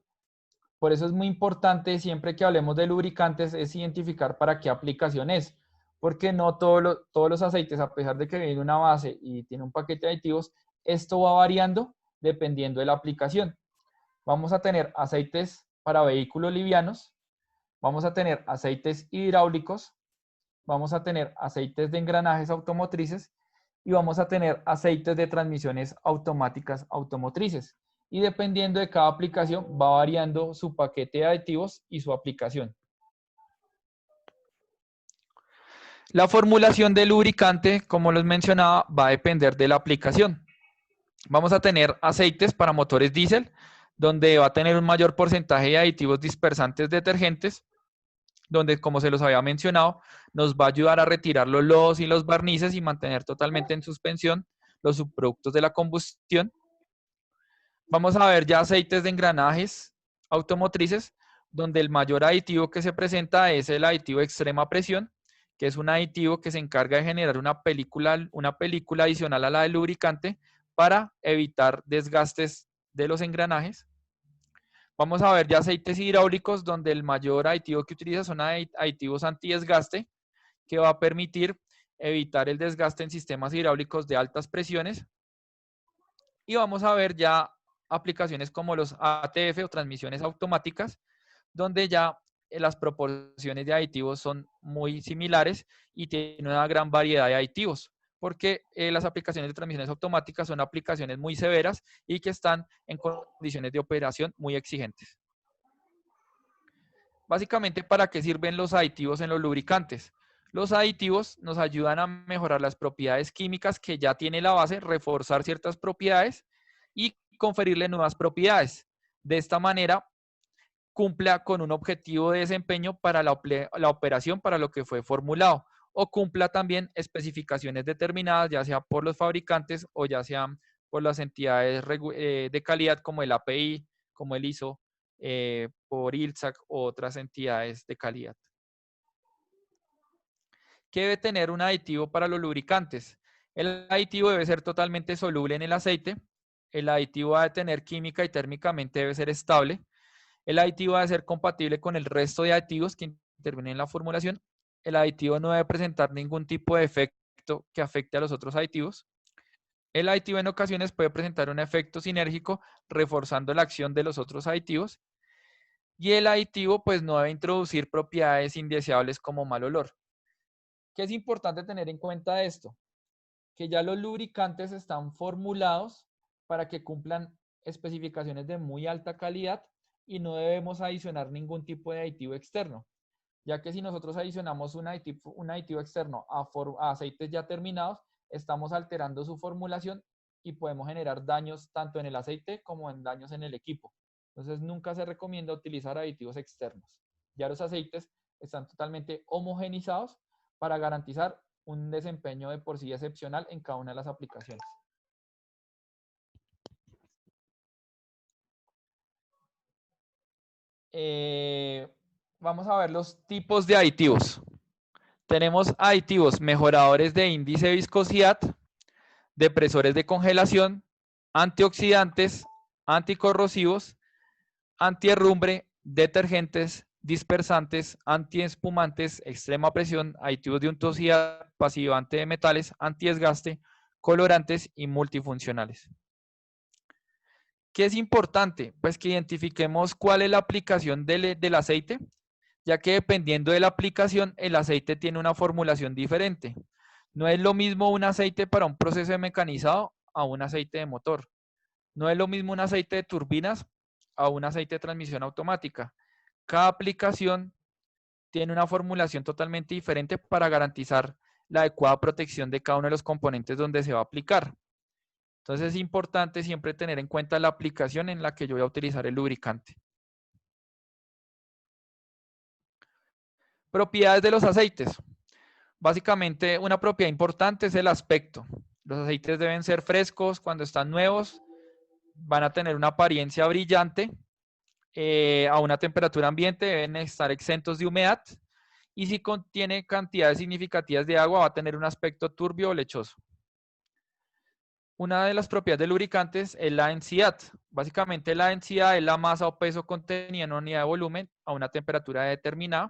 Por eso es muy importante siempre que hablemos de lubricantes es identificar para qué aplicación es, porque no todos los aceites, a pesar de que viene una base y tiene un paquete de aditivos, esto va variando dependiendo de la aplicación. Vamos a tener aceites para vehículos livianos, vamos a tener aceites hidráulicos, vamos a tener aceites de engranajes automotrices y vamos a tener aceites de transmisiones automáticas automotrices. Y dependiendo de cada aplicación, va variando su paquete de aditivos y su aplicación. La formulación del lubricante, como les mencionaba, va a depender de la aplicación. Vamos a tener aceites para motores diésel, donde va a tener un mayor porcentaje de aditivos dispersantes detergentes, donde, como se los había mencionado, nos va a ayudar a retirar los lodos y los barnices y mantener totalmente en suspensión los subproductos de la combustión. Vamos a ver ya aceites de engranajes automotrices, donde el mayor aditivo que se presenta es el aditivo de extrema presión, que es un aditivo que se encarga de generar una película adicional a la del lubricante para evitar desgastes de los engranajes. Vamos a ver ya aceites hidráulicos, donde el mayor aditivo que utiliza son aditivos antidesgaste, que va a permitir evitar el desgaste en sistemas hidráulicos de altas presiones. Y vamos a ver ya aplicaciones como los ATF o transmisiones automáticas, donde ya las proporciones de aditivos son muy similares y tiene una gran variedad de aditivos, porque las aplicaciones de transmisiones automáticas son aplicaciones muy severas y que están en condiciones de operación muy exigentes. Básicamente, ¿para qué sirven los aditivos en los lubricantes? Los aditivos nos ayudan a mejorar las propiedades químicas que ya tiene la base, reforzar ciertas propiedades y conferirle nuevas propiedades. De esta manera, cumpla con un objetivo de desempeño para la operación para lo que fue formulado, o cumpla también especificaciones determinadas, ya sea por los fabricantes o ya sean por las entidades de calidad como el API, como el ISO, por ILSAC u otras entidades de calidad. ¿Qué debe tener un aditivo para los lubricantes? El aditivo debe ser totalmente soluble en el aceite. El aditivo debe tener química y térmicamente debe ser estable. El aditivo debe ser compatible con el resto de aditivos que intervienen en la formulación. El aditivo no debe presentar ningún tipo de efecto que afecte a los otros aditivos. El aditivo en ocasiones puede presentar un efecto sinérgico reforzando la acción de los otros aditivos. Y el aditivo pues no debe introducir propiedades indeseables como mal olor. ¿Qué es importante tener en cuenta de esto? Que ya los lubricantes están formulados para que cumplan especificaciones de muy alta calidad y no debemos adicionar ningún tipo de aditivo externo, ya que si nosotros adicionamos un aditivo externo a aceites ya terminados, estamos alterando su formulación y podemos generar daños tanto en el aceite como en daños en el equipo. Entonces nunca se recomienda utilizar aditivos externos. Ya los aceites están totalmente homogenizados para garantizar un desempeño de por sí excepcional en cada una de las aplicaciones. Vamos a ver los tipos de aditivos. Tenemos aditivos mejoradores de índice de viscosidad, depresores de congelación, antioxidantes, anticorrosivos, antiherrumbre, detergentes, dispersantes, antiespumantes, extrema presión, aditivos de untuosidad, pasivante de metales, antidesgaste, colorantes y multifuncionales. ¿Qué es importante? Pues que identifiquemos cuál es la aplicación del aceite, ya que dependiendo de la aplicación, el aceite tiene una formulación diferente. No es lo mismo un aceite para un proceso mecanizado a un aceite de motor. No es lo mismo un aceite de turbinas a un aceite de transmisión automática. Cada aplicación tiene una formulación totalmente diferente para garantizar la adecuada protección de cada uno de los componentes donde se va a aplicar. Entonces es importante siempre tener en cuenta la aplicación en la que yo voy a utilizar el lubricante. Propiedades de los aceites. Básicamente una propiedad importante es el aspecto. Los aceites deben ser frescos cuando están nuevos, van a tener una apariencia brillante, a una temperatura ambiente, deben estar exentos de humedad y si contiene cantidades significativas de agua va a tener un aspecto turbio o lechoso. Una de las propiedades de lubricantes es la densidad. Básicamente la densidad es la masa o peso contenida en una unidad de volumen a una temperatura determinada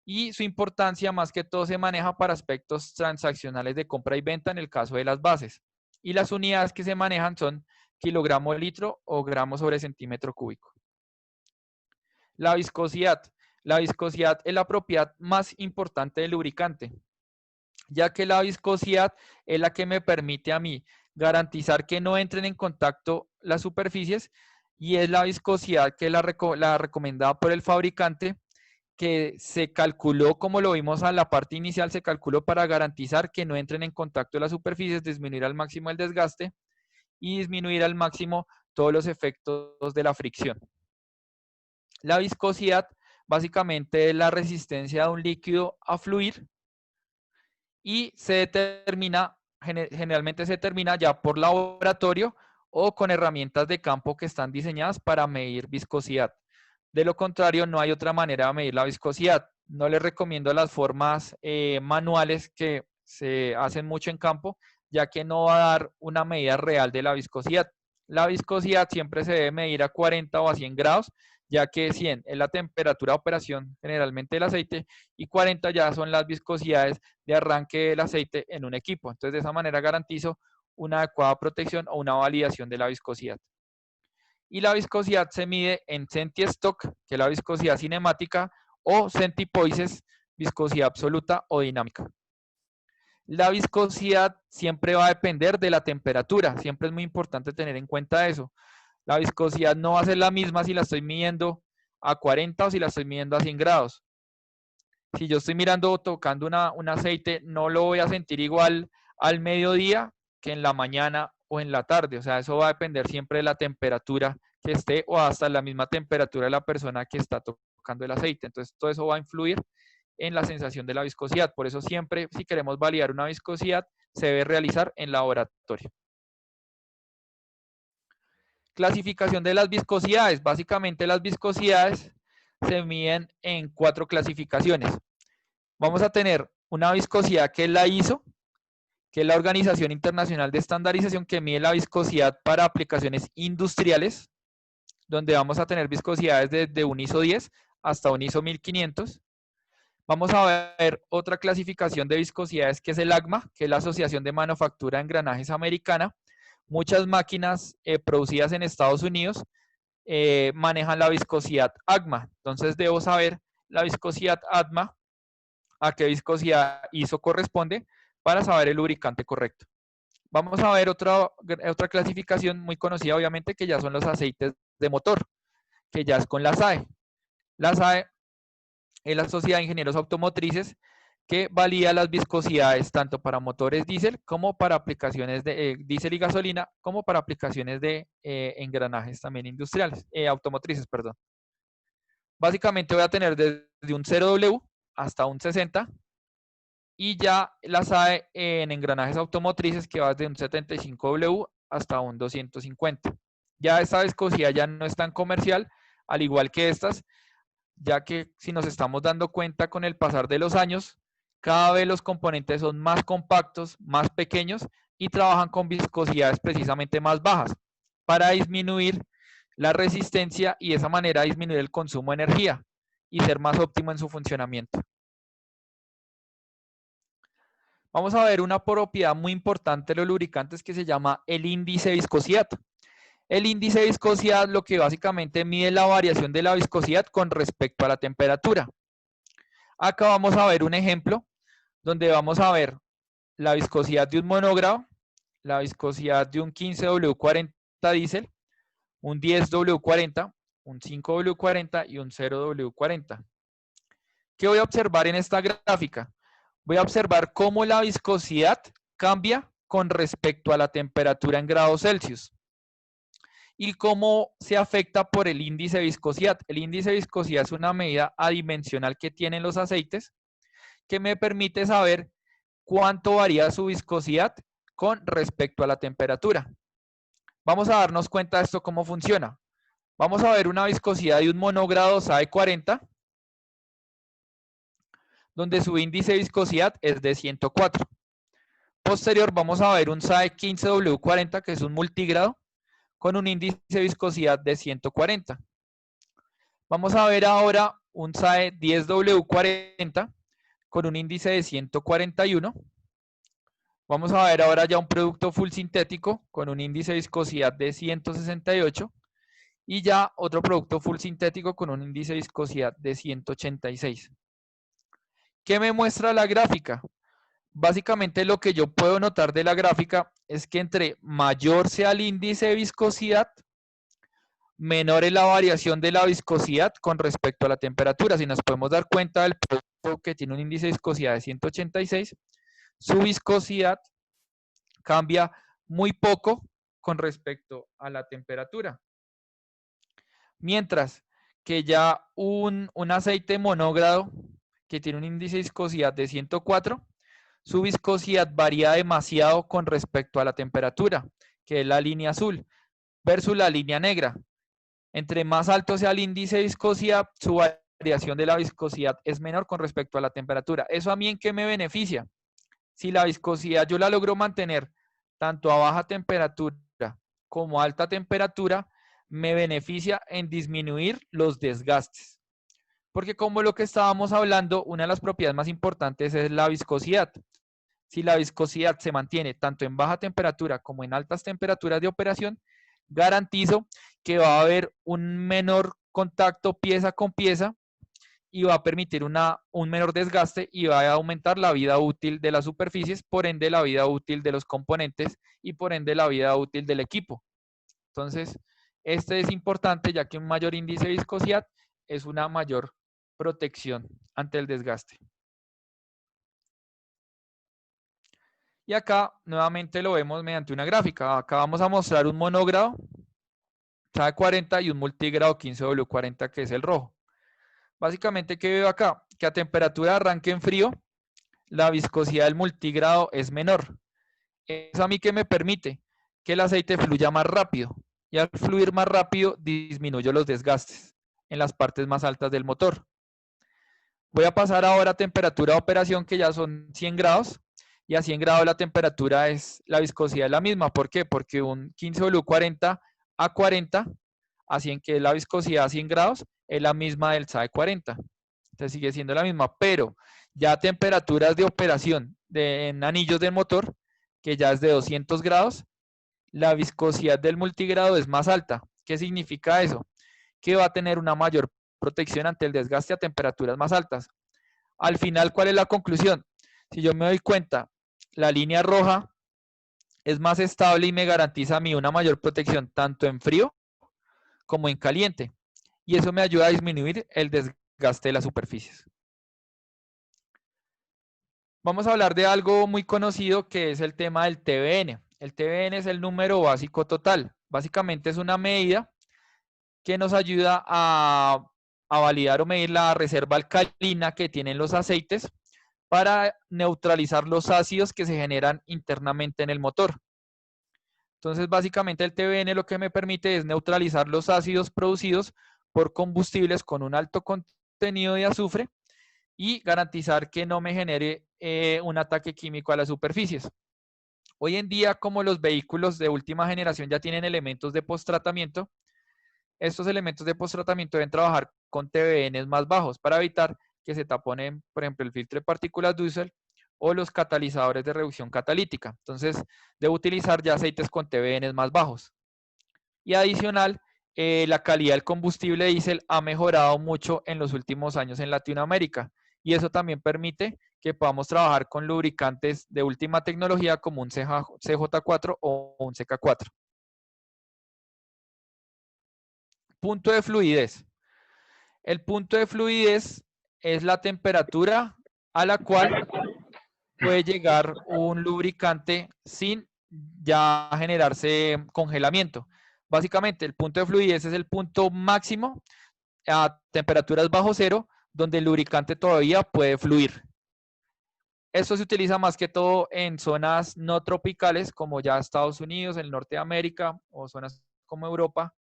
y su importancia más que todo se maneja para aspectos transaccionales de compra y venta en el caso de las bases. Y las unidades que se manejan son kilogramo litro o gramos sobre centímetro cúbico. La viscosidad. La viscosidad es la propiedad más importante del lubricante, ya que la viscosidad es la que me permite a mí garantizar que no entren en contacto las superficies y es la viscosidad que es la recomendada por el fabricante, que se calculó, como lo vimos a la parte inicial, se calculó para garantizar que no entren en contacto las superficies, disminuir al máximo el desgaste y disminuir al máximo todos los efectos de la fricción. La viscosidad básicamente es la resistencia de un líquido a fluir y se determina, generalmente se determina ya por laboratorio o con herramientas de campo que están diseñadas para medir viscosidad. De lo contrario, no hay otra manera de medir la viscosidad. No les recomiendo las formas manuales que se hacen mucho en campo, ya que no va a dar una medida real de la viscosidad. La viscosidad siempre se debe medir a 40 o a 100 grados, ya que 100 es la temperatura de operación generalmente del aceite y 40 ya son las viscosidades de arranque del aceite en un equipo. Entonces, de esa manera garantizo una adecuada protección o una validación de la viscosidad. y la viscosidad se mide en centistock, que es la viscosidad cinemática, o centipoises, viscosidad absoluta o dinámica. La viscosidad siempre va a depender de la temperatura, siempre es muy importante tener en cuenta eso. La viscosidad no va a ser la misma si la estoy midiendo a 40 o si la estoy midiendo a 100 grados. Si yo estoy mirando o tocando un aceite, no lo voy a sentir igual al mediodía que en la mañana o en la tarde. O sea, eso va a depender siempre de la temperatura que esté o hasta la misma temperatura de la persona que está tocando el aceite. Entonces, todo eso va a influir en la sensación de la viscosidad. Por eso siempre, si queremos validar una viscosidad, se debe realizar en laboratorio. Clasificación de las viscosidades. Básicamente las viscosidades se miden en 4 clasificaciones. Vamos a tener una viscosidad que es la ISO, que es la Organización Internacional de Estandarización, que mide la viscosidad para aplicaciones industriales, donde vamos a tener viscosidades desde un ISO 10 hasta un ISO 1500. Vamos a ver otra clasificación de viscosidades que es el ACMA, que es la Asociación de Manufactura de Engranajes Americana. Muchas máquinas producidas en Estados Unidos manejan la viscosidad ACMA. Entonces debo saber la viscosidad ACMA, a qué viscosidad ISO corresponde para saber el lubricante correcto. Vamos a ver otra clasificación muy conocida, obviamente, que ya son los aceites de motor, que ya es con la SAE. La SAE es la Sociedad de Ingenieros Automotrices, que valida las viscosidades tanto para motores diésel como para aplicaciones de diésel y gasolina, como para aplicaciones de engranajes también industriales, automotrices, perdón. Básicamente voy a tener desde un 0W hasta un 60 y ya la SAE en engranajes automotrices que va desde un 75W hasta un 250. Ya esta viscosidad ya no es tan comercial, al igual que estas, ya que si nos estamos dando cuenta con el pasar de los años, cada vez los componentes son más compactos, más pequeños y trabajan con viscosidades precisamente más bajas para disminuir la resistencia y de esa manera disminuir el consumo de energía y ser más óptimo en su funcionamiento. Vamos a ver una propiedad muy importante de los lubricantes que se llama el índice de viscosidad. El índice de viscosidad lo que básicamente mide la variación de la viscosidad con respecto a la temperatura. Acá vamos a ver un ejemplo donde vamos a ver la viscosidad de un monogrado, la viscosidad de un 15W40 diésel, un 10W40, un 5W40 y un 0W40. ¿Qué voy a observar en esta gráfica? Voy a observar cómo la viscosidad cambia con respecto a la temperatura en grados Celsius y cómo se afecta por el índice de viscosidad. El índice de viscosidad es una medida adimensional que tienen los aceites que me permite saber cuánto varía su viscosidad con respecto a la temperatura. Vamos a darnos cuenta de esto cómo funciona. Vamos a ver una viscosidad de un monogrado SAE 40, donde su índice de viscosidad es de 104. Posterior vamos a ver un SAE 15W40, que es un multigrado, con un índice de viscosidad de 140. Vamos a ver ahora un SAE 10W40 con un índice de 141. Vamos a ver ahora ya un producto full sintético con un índice de viscosidad de 168 y ya otro producto full sintético con un índice de viscosidad de 186. ¿Qué me muestra la gráfica? Básicamente lo que yo puedo notar de la gráfica es que entre mayor sea el índice de viscosidad, menor es la variación de la viscosidad con respecto a la temperatura. Si nos podemos dar cuenta del producto que tiene un índice de viscosidad de 186, su viscosidad cambia muy poco con respecto a la temperatura. Mientras que ya un aceite monógrado que tiene un índice de viscosidad de 104, su viscosidad varía demasiado con respecto a la temperatura, que es la línea azul, versus la línea negra. Entre más alto sea el índice de viscosidad, su variación de la viscosidad es menor con respecto a la temperatura. ¿Eso a mí en qué me beneficia? Si la viscosidad yo la logro mantener tanto a baja temperatura como a alta temperatura, me beneficia en disminuir los desgastes. Porque como lo que estábamos hablando, una de las propiedades más importantes es la viscosidad. Si la viscosidad se mantiene tanto en baja temperatura como en altas temperaturas de operación, garantizo que va a haber un menor contacto pieza con pieza y va a permitir un menor desgaste y va a aumentar la vida útil de las superficies, por ende la vida útil de los componentes y por ende la vida útil del equipo. Entonces, este es importante ya que un mayor índice de viscosidad es una mayor protección ante el desgaste. Y acá nuevamente lo vemos mediante una gráfica. Acá vamos a mostrar un monogrado SAE 40 y un multigrado 15W40 que es el rojo. Básicamente, ¿qué veo acá? Que a temperatura de arranque en frío, la viscosidad del multigrado es menor. Eso a mí que me permite que el aceite fluya más rápido. Y al fluir más rápido, disminuyo los desgastes en las partes más altas del motor. Voy a pasar ahora a temperatura de operación, que ya son 100 grados. Y a 100 grados la temperatura la viscosidad es la misma. ¿Por qué? Porque un 15W40 a 40, a 100, que es la viscosidad a 100 grados, es la misma del SAE 40. Entonces sigue siendo la misma, pero ya a temperaturas de operación en anillos del motor, que ya es de 200 grados, la viscosidad del multigrado es más alta. ¿Qué significa eso? Que va a tener una mayor protección ante el desgaste a temperaturas más altas. Al final, ¿cuál es la conclusión? Si yo me doy cuenta, la línea roja es más estable y me garantiza a mí una mayor protección tanto en frío como en caliente. Y eso me ayuda a disminuir el desgaste de las superficies. Vamos a hablar de algo muy conocido que es el tema del TBN. El TBN es el número básico total. Básicamente es una medida que nos ayuda a validar o medir la reserva alcalina que tienen los aceites para neutralizar los ácidos que se generan internamente en el motor. Entonces, básicamente el TBN lo que me permite es neutralizar los ácidos producidos por combustibles con un alto contenido de azufre y garantizar que no me genere un ataque químico a las superficies. Hoy en día, como los vehículos de última generación ya tienen elementos de post-tratamiento, estos elementos de post-tratamiento deben trabajar con TBNs más bajos para evitar que se taponen, por ejemplo, el filtro de partículas Dussel o los catalizadores de reducción catalítica. Entonces, debo utilizar ya aceites con TBNs más bajos. Y adicional, la calidad del combustible diésel ha mejorado mucho en los últimos años en Latinoamérica. Y eso también permite que podamos trabajar con lubricantes de última tecnología como un CJ4 o un CK4. Punto de fluidez. El punto de fluidez es la temperatura a la cual puede llegar un lubricante sin ya generarse congelamiento. Básicamente, el punto de fluidez es el punto máximo a temperaturas bajo cero donde el lubricante todavía puede fluir. Esto se utiliza más que todo en zonas no tropicales, como ya Estados Unidos, el norte de América o zonas como Europa,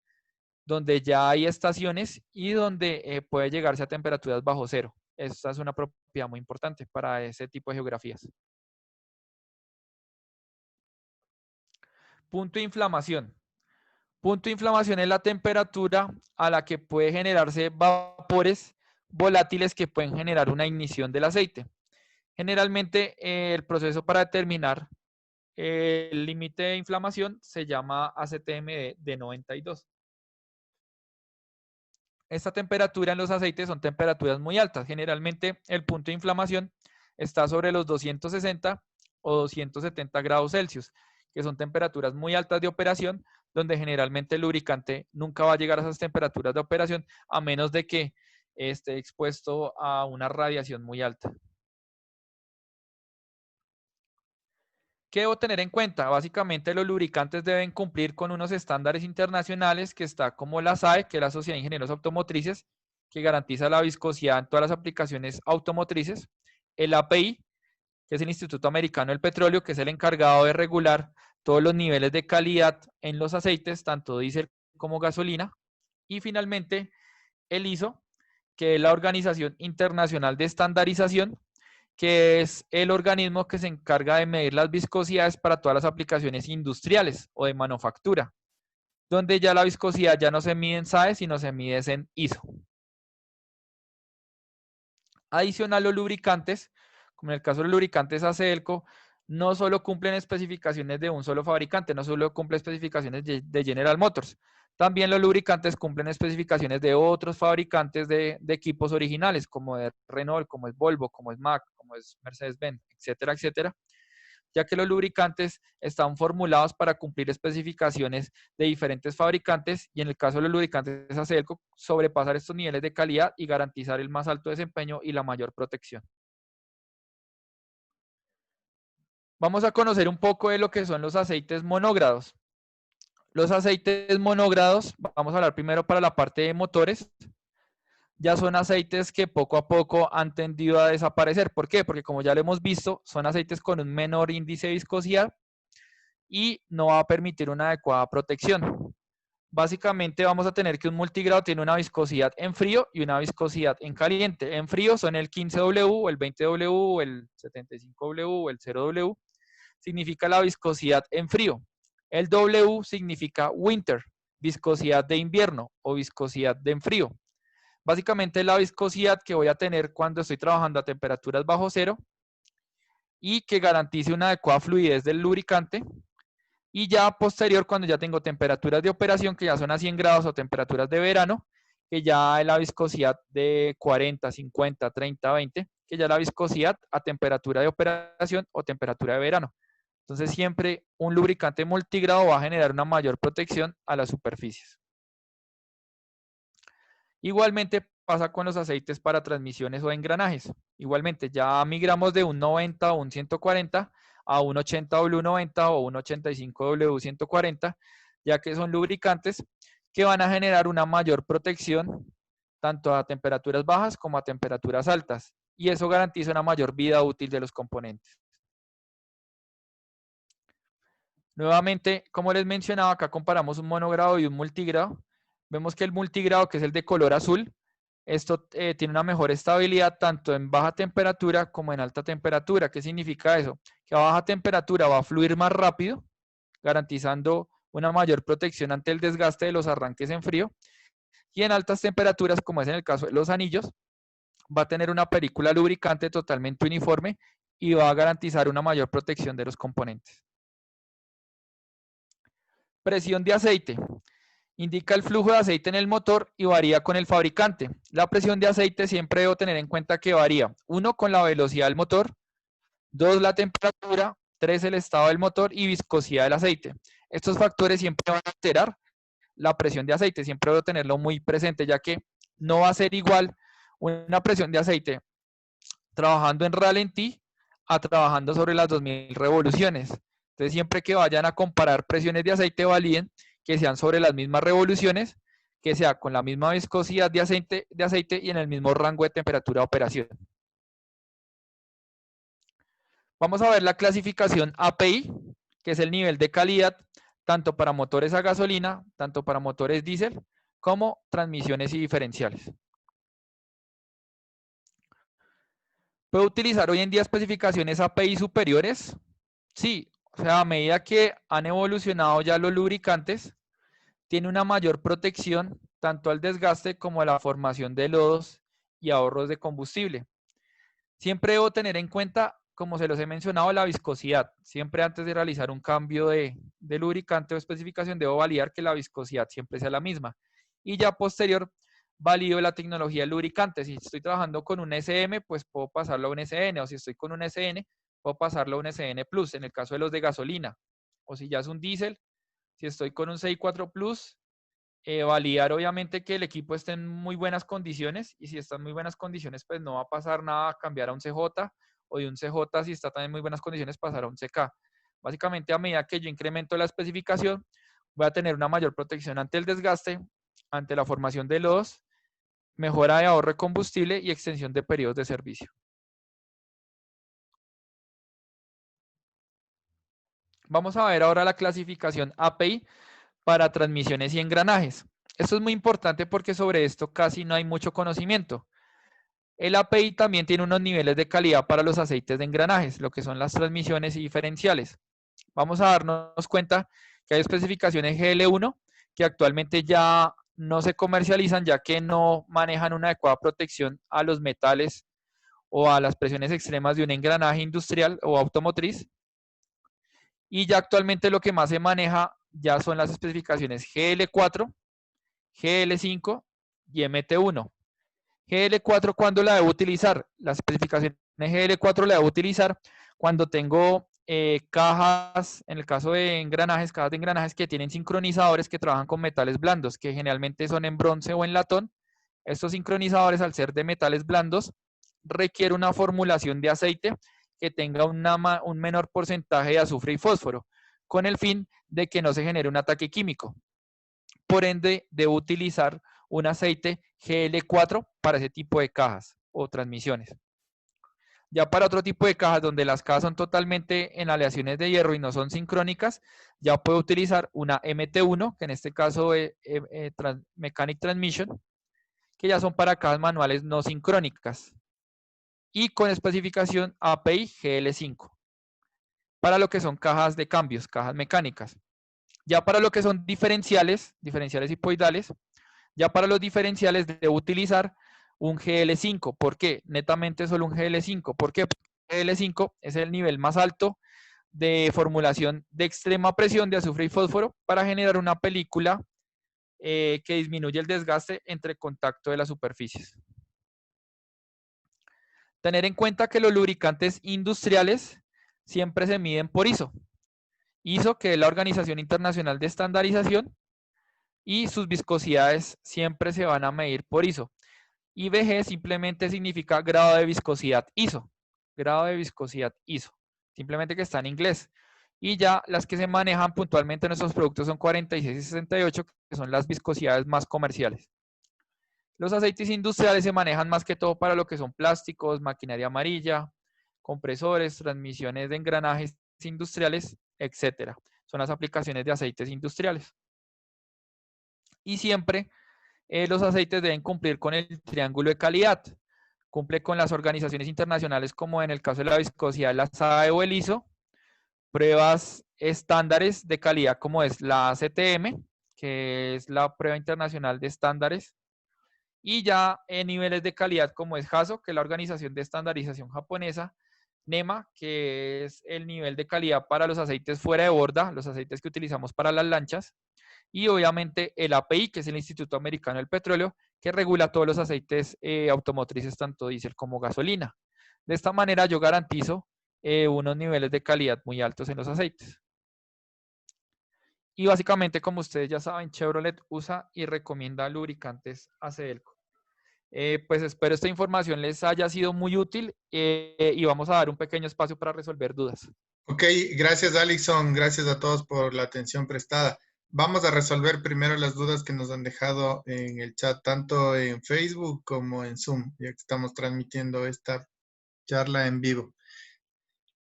donde ya hay estaciones y donde puede llegarse a temperaturas bajo cero. Esta es una propiedad muy importante para ese tipo de geografías. Punto de inflamación. Punto de inflamación es la temperatura a la que puede generarse vapores volátiles que pueden generar una ignición del aceite. Generalmente el proceso para determinar el límite de inflamación se llama ACTM de 92. Esta temperatura en los aceites son temperaturas muy altas. Generalmente el punto de inflamación está sobre los 260 o 270 grados Celsius, que son temperaturas muy altas de operación, donde generalmente el lubricante nunca va a llegar a esas temperaturas de operación a menos de que esté expuesto a una radiación muy alta. ¿Qué debo tener en cuenta? Básicamente los lubricantes deben cumplir con unos estándares internacionales que está como la SAE, que es la Sociedad de Ingenieros Automotrices, que garantiza la viscosidad en todas las aplicaciones automotrices. El API, que es el Instituto Americano del Petróleo, que es el encargado de regular todos los niveles de calidad en los aceites, tanto diésel como gasolina. Y finalmente el ISO, que es la Organización Internacional de Estandarización, que es el organismo que se encarga de medir las viscosidades para todas las aplicaciones industriales o de manufactura, donde ya la viscosidad ya no se mide en SAE, sino se mide en ISO. Adicional, los lubricantes, como en el caso de los lubricantes ACELCO, no solo cumplen especificaciones de un solo fabricante, no solo cumple especificaciones de General Motors, También los lubricantes cumplen especificaciones de otros fabricantes de equipos originales, como de Renault, como es Volvo, como es Mack, como es Mercedes-Benz, etcétera, etcétera, ya que los lubricantes están formulados para cumplir especificaciones de diferentes fabricantes y en el caso de los lubricantes ACELCO, sobrepasar estos niveles de calidad y garantizar el más alto desempeño y la mayor protección. Vamos a conocer un poco de lo que son los aceites monógrados. Los aceites monógrados, vamos a hablar primero para la parte de motores, ya son aceites que poco a poco han tendido a desaparecer. ¿Por qué? Porque como ya lo hemos visto, son aceites con un menor índice de viscosidad y no va a permitir una adecuada protección. Básicamente vamos a tener que un multigrado tiene una viscosidad en frío y una viscosidad en caliente. En frío son el 15W, el 20W, el 75W, el 0W. Significa la viscosidad en frío. El W significa winter, viscosidad de invierno o viscosidad de en frío. Básicamente la viscosidad que voy a tener cuando estoy trabajando a temperaturas bajo cero y que garantice una adecuada fluidez del lubricante. Y ya posterior, cuando ya tengo temperaturas de operación que ya son a 100 grados o temperaturas de verano, que ya la viscosidad de 40, 50, 30, 20, que ya la viscosidad a temperatura de operación o temperatura de verano. Entonces siempre un lubricante multigrado va a generar una mayor protección a las superficies. Igualmente pasa con los aceites para transmisiones o engranajes. Igualmente ya migramos de un 90 o un 140 a un 80W90 o un 85W140, ya que son lubricantes que van a generar una mayor protección tanto a temperaturas bajas como a temperaturas altas. Y eso garantiza una mayor vida útil de los componentes. Nuevamente, como les mencionaba, acá comparamos un monogrado y un multigrado. Vemos que el multigrado, que es el de color azul, esto tiene una mejor estabilidad tanto en baja temperatura como en alta temperatura. ¿Qué significa eso? Que a baja temperatura va a fluir más rápido, garantizando una mayor protección ante el desgaste de los arranques en frío. Y en altas temperaturas, como es en el caso de los anillos, va a tener una película lubricante totalmente uniforme y va a garantizar una mayor protección de los componentes. Presión de aceite. Indica el flujo de aceite en el motor y varía con el fabricante. La presión de aceite siempre debo tener en cuenta que varía. 1, con la velocidad del motor. 2, la temperatura. 3, el estado del motor y viscosidad del aceite. Estos factores siempre van a alterar la presión de aceite. Siempre debo tenerlo muy presente, ya que no va a ser igual una presión de aceite trabajando en ralentí a trabajando sobre las 2000 revoluciones. Entonces, siempre que vayan a comparar presiones de aceite, validen que sean sobre las mismas revoluciones, que sea con la misma viscosidad de aceite y en el mismo rango de temperatura de operación. Vamos a ver la clasificación API, que es el nivel de calidad, tanto para motores a gasolina, tanto para motores diésel, como transmisiones y diferenciales. ¿Puedo utilizar hoy en día especificaciones API superiores? Sí, o sea, a medida que han evolucionado ya los lubricantes, tiene una mayor protección tanto al desgaste como a la formación de lodos y ahorros de combustible. Siempre debo tener en cuenta, como se los he mencionado, la viscosidad. Siempre antes de realizar un cambio de lubricante o especificación, debo validar que la viscosidad siempre sea la misma. Y ya posterior, valido la tecnología del lubricante. Si estoy trabajando con un SM, pues puedo pasarlo a un SN, o si estoy con un SN, puedo pasarlo a un SN Plus, en el caso de los de gasolina. O si ya es un diésel, si estoy con un 64 Plus, validar obviamente que el equipo esté en muy buenas condiciones, y si está en muy buenas condiciones, pues no va a pasar nada, cambiar a un CJ, o de un CJ, si está también en muy buenas condiciones, pasar a un CK. Básicamente, a medida que yo incremento la especificación, voy a tener una mayor protección ante el desgaste, ante la formación de lodos, mejora de ahorro de combustible y extensión de periodos de servicio. Vamos a ver ahora la clasificación API para transmisiones y engranajes. Esto es muy importante porque sobre esto casi no hay mucho conocimiento. El API también tiene unos niveles de calidad para los aceites de engranajes, lo que son las transmisiones y diferenciales. Vamos a darnos cuenta que hay especificaciones GL1 que actualmente ya no se comercializan, ya que no manejan una adecuada protección a los metales o a las presiones extremas de un engranaje industrial o automotriz. Y ya actualmente lo que más se maneja ya son las especificaciones GL4, GL5 y MT1. GL4, ¿cuándo la debo utilizar? La especificación de GL4 la debo utilizar cuando tengo cajas, en el caso de engranajes, cajas de engranajes que tienen sincronizadores que trabajan con metales blandos, que generalmente son en bronce o en latón. Estos sincronizadores, al ser de metales blandos, requiere una formulación de aceite que tenga un menor porcentaje de azufre y fósforo, con el fin de que no se genere un ataque químico. Por ende, debo utilizar un aceite GL4 para ese tipo de cajas o transmisiones. Ya para otro tipo de cajas donde las cajas son totalmente en aleaciones de hierro y no son sincrónicas, ya puedo utilizar una MT1, que en este caso es Mechanic Transmission, que ya son para cajas manuales no sincrónicas. Y con especificación API GL5. Para lo que son cajas de cambios, cajas mecánicas. Ya para lo que son diferenciales hipoidales, ya para los diferenciales debo utilizar un GL5. ¿Por qué? Netamente solo un GL5. ¿Por qué? Porque GL5 es el nivel más alto de formulación de extrema presión de azufre y fósforo para generar una película que disminuye el desgaste entre contacto de las superficies. Tener en cuenta que los lubricantes industriales siempre se miden por ISO. ISO, que es la Organización Internacional de Estandarización, y sus viscosidades siempre se van a medir por ISO. Y VG simplemente significa grado de viscosidad ISO. Grado de viscosidad ISO. Simplemente que está en inglés. Y ya las que se manejan puntualmente en nuestros productos son 46 y 68, que son las viscosidades más comerciales. Los aceites industriales se manejan más que todo para lo que son plásticos, maquinaria amarilla, compresores, transmisiones de engranajes industriales, etc. Son las aplicaciones de aceites industriales. Y siempre los aceites deben cumplir con el triángulo de calidad. Cumple con las organizaciones internacionales, como en el caso de la viscosidad, la SAE o el ISO. Pruebas estándares de calidad, como es la ACTM, que es la prueba internacional de estándares. Y ya en niveles de calidad, como es HASO, que es la organización de estandarización japonesa. NEMA, que es el nivel de calidad para los aceites fuera de borda, los aceites que utilizamos para las lanchas. Y obviamente el API, que es el Instituto Americano del Petróleo, que regula todos los aceites automotrices, tanto diésel como gasolina. De esta manera yo garantizo unos niveles de calidad muy altos en los aceites. Y básicamente, como ustedes ya saben, Chevrolet usa y recomienda lubricantes Acedelco. Pues espero esta información les haya sido muy útil y vamos a dar un pequeño espacio para resolver dudas. Ok, gracias Alison, gracias a todos por la atención prestada. Vamos a resolver primero las dudas que nos han dejado en el chat, tanto en Facebook como en Zoom, ya que estamos transmitiendo esta charla en vivo.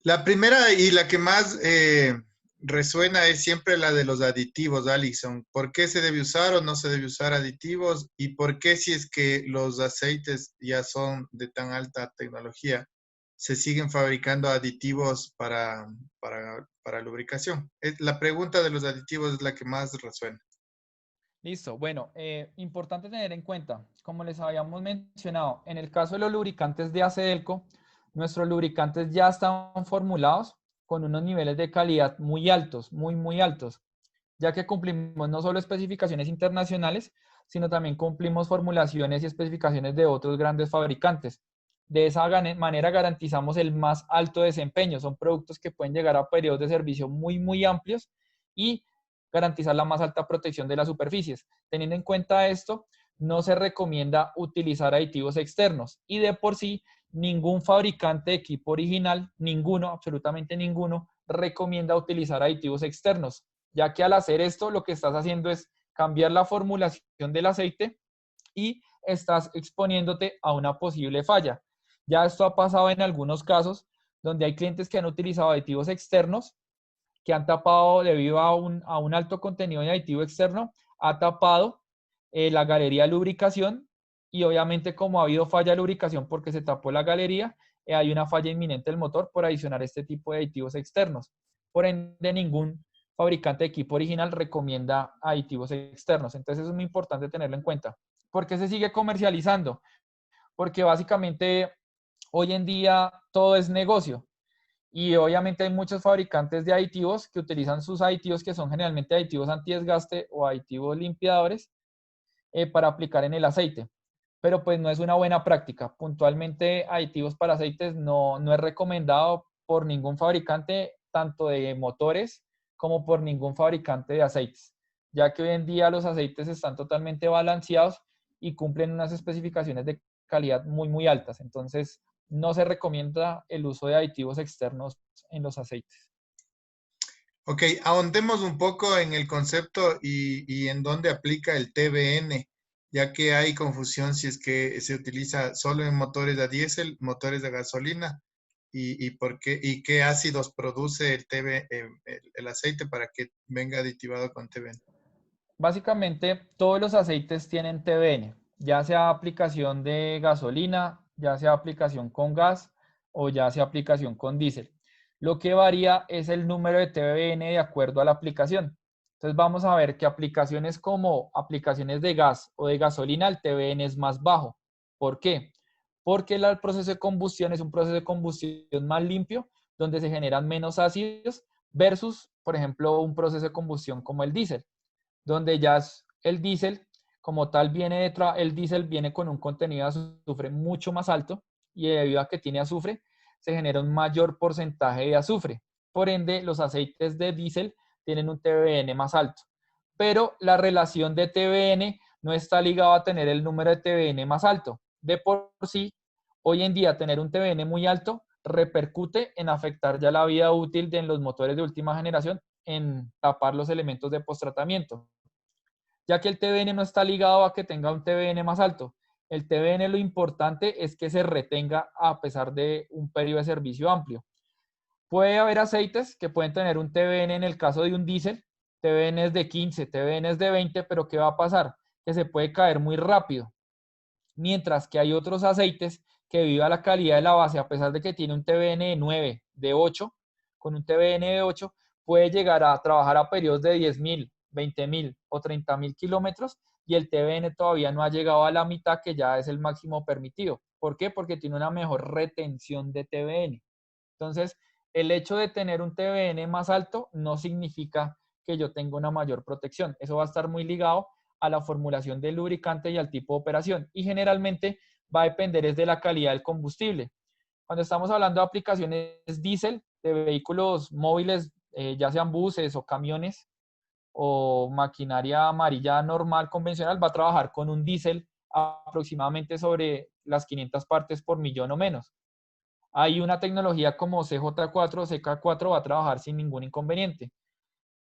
La primera y la que más resuena es siempre la de los aditivos, Alison. ¿Por qué se debe usar o no se debe usar aditivos? ¿Y por qué, si es que los aceites ya son de tan alta tecnología, se siguen fabricando aditivos para lubricación? La pregunta de los aditivos es la que más resuena. Listo. Bueno, importante tener en cuenta, como les habíamos mencionado, en el caso de los lubricantes de Acedelco, nuestros lubricantes ya están formulados con unos niveles de calidad muy altos, muy altos, ya que cumplimos no solo especificaciones internacionales, sino también cumplimos formulaciones y especificaciones de otros grandes fabricantes. De esa manera garantizamos el más alto desempeño. Son productos que pueden llegar a periodos de servicio muy amplios y garantizar la más alta protección de las superficies. Teniendo en cuenta esto, no se recomienda utilizar aditivos externos y de por sí ningún fabricante de equipo original, ninguno, absolutamente ninguno, recomienda utilizar aditivos externos, ya que al hacer esto lo que estás haciendo es cambiar la formulación del aceite y estás exponiéndote a una posible falla. Ya esto ha pasado en algunos casos donde hay clientes que han utilizado aditivos externos que han tapado debido a un alto contenido de aditivo externo, ha tapado la galería de lubricación y obviamente como ha habido falla de lubricación porque se tapó la galería, hay una falla inminente del motor por adicionar este tipo de aditivos externos. Por ende, ningún fabricante de equipo original recomienda aditivos externos. Entonces, es muy importante tenerlo en cuenta. ¿Por qué se sigue comercializando? Porque básicamente hoy en día todo es negocio. Y obviamente hay muchos fabricantes de aditivos que utilizan sus aditivos que son generalmente aditivos antidesgaste o aditivos limpiadores para aplicar en el aceite. Pero pues no es una buena práctica. Puntualmente, aditivos para aceites no es recomendado por ningún fabricante, tanto de motores como por ningún fabricante de aceites, ya que hoy en día los aceites están totalmente balanceados y cumplen unas especificaciones de calidad muy altas. Entonces, no se recomienda el uso de aditivos externos en los aceites. Ok, ahondemos un poco en el concepto y en dónde aplica el TBN, ya que hay confusión si es que se utiliza solo en motores de diésel, motores de gasolina, y por qué, y qué ácidos produce el el aceite para que venga aditivado con TBN. Básicamente, todos los aceites tienen TBN, ya sea aplicación de gasolina, ya sea aplicación con gas o ya sea aplicación con diésel. Lo que varía es el número de TBN de acuerdo a la aplicación. Entonces vamos a ver que aplicaciones como aplicaciones de gas o de gasolina, el TBN es más bajo. ¿Por qué? Porque el proceso de combustión es un proceso de combustión más limpio, donde se generan menos ácidos versus, por ejemplo, un proceso de combustión como el diésel, donde ya el diésel como tal el diésel viene con un contenido de azufre mucho más alto y debido a que tiene azufre se genera un mayor porcentaje de azufre. Por ende, los aceites de diésel tienen un TBN más alto. Pero la relación de TBN no está ligada a tener el número de TBN más alto. De por sí, hoy en día tener un TBN muy alto repercute en afectar ya la vida útil de los motores de última generación, en tapar los elementos de posttratamiento, ya que el TBN no está ligado a que tenga un TBN más alto. El TBN, lo importante es que se retenga a pesar de un periodo de servicio amplio. Puede haber aceites que pueden tener un TBN, en el caso de un diésel, TBN es de 15, TBN es de 20, pero ¿qué va a pasar? Que se puede caer muy rápido. Mientras que hay otros aceites que debido a la calidad de la base, a pesar de que tiene un TBN de 9, de 8, con un TBN de 8, puede llegar a trabajar a periodos de 10.000, 20.000 o 30.000 kilómetros y el TBN todavía no ha llegado a la mitad, que ya es el máximo permitido. ¿Por qué? Porque tiene una mejor retención de TBN. Entonces, el hecho de tener un TBN más alto no significa que yo tenga una mayor protección. Eso va a estar muy ligado a la formulación del lubricante y al tipo de operación. Y generalmente va a depender es de la calidad del combustible. Cuando estamos hablando de aplicaciones diésel, de vehículos móviles, ya sean buses o camiones o maquinaria amarilla normal, convencional, va a trabajar con un diésel aproximadamente sobre las 500 partes por millón o menos. Hay una tecnología como CJ4 o CK4 va a trabajar sin ningún inconveniente.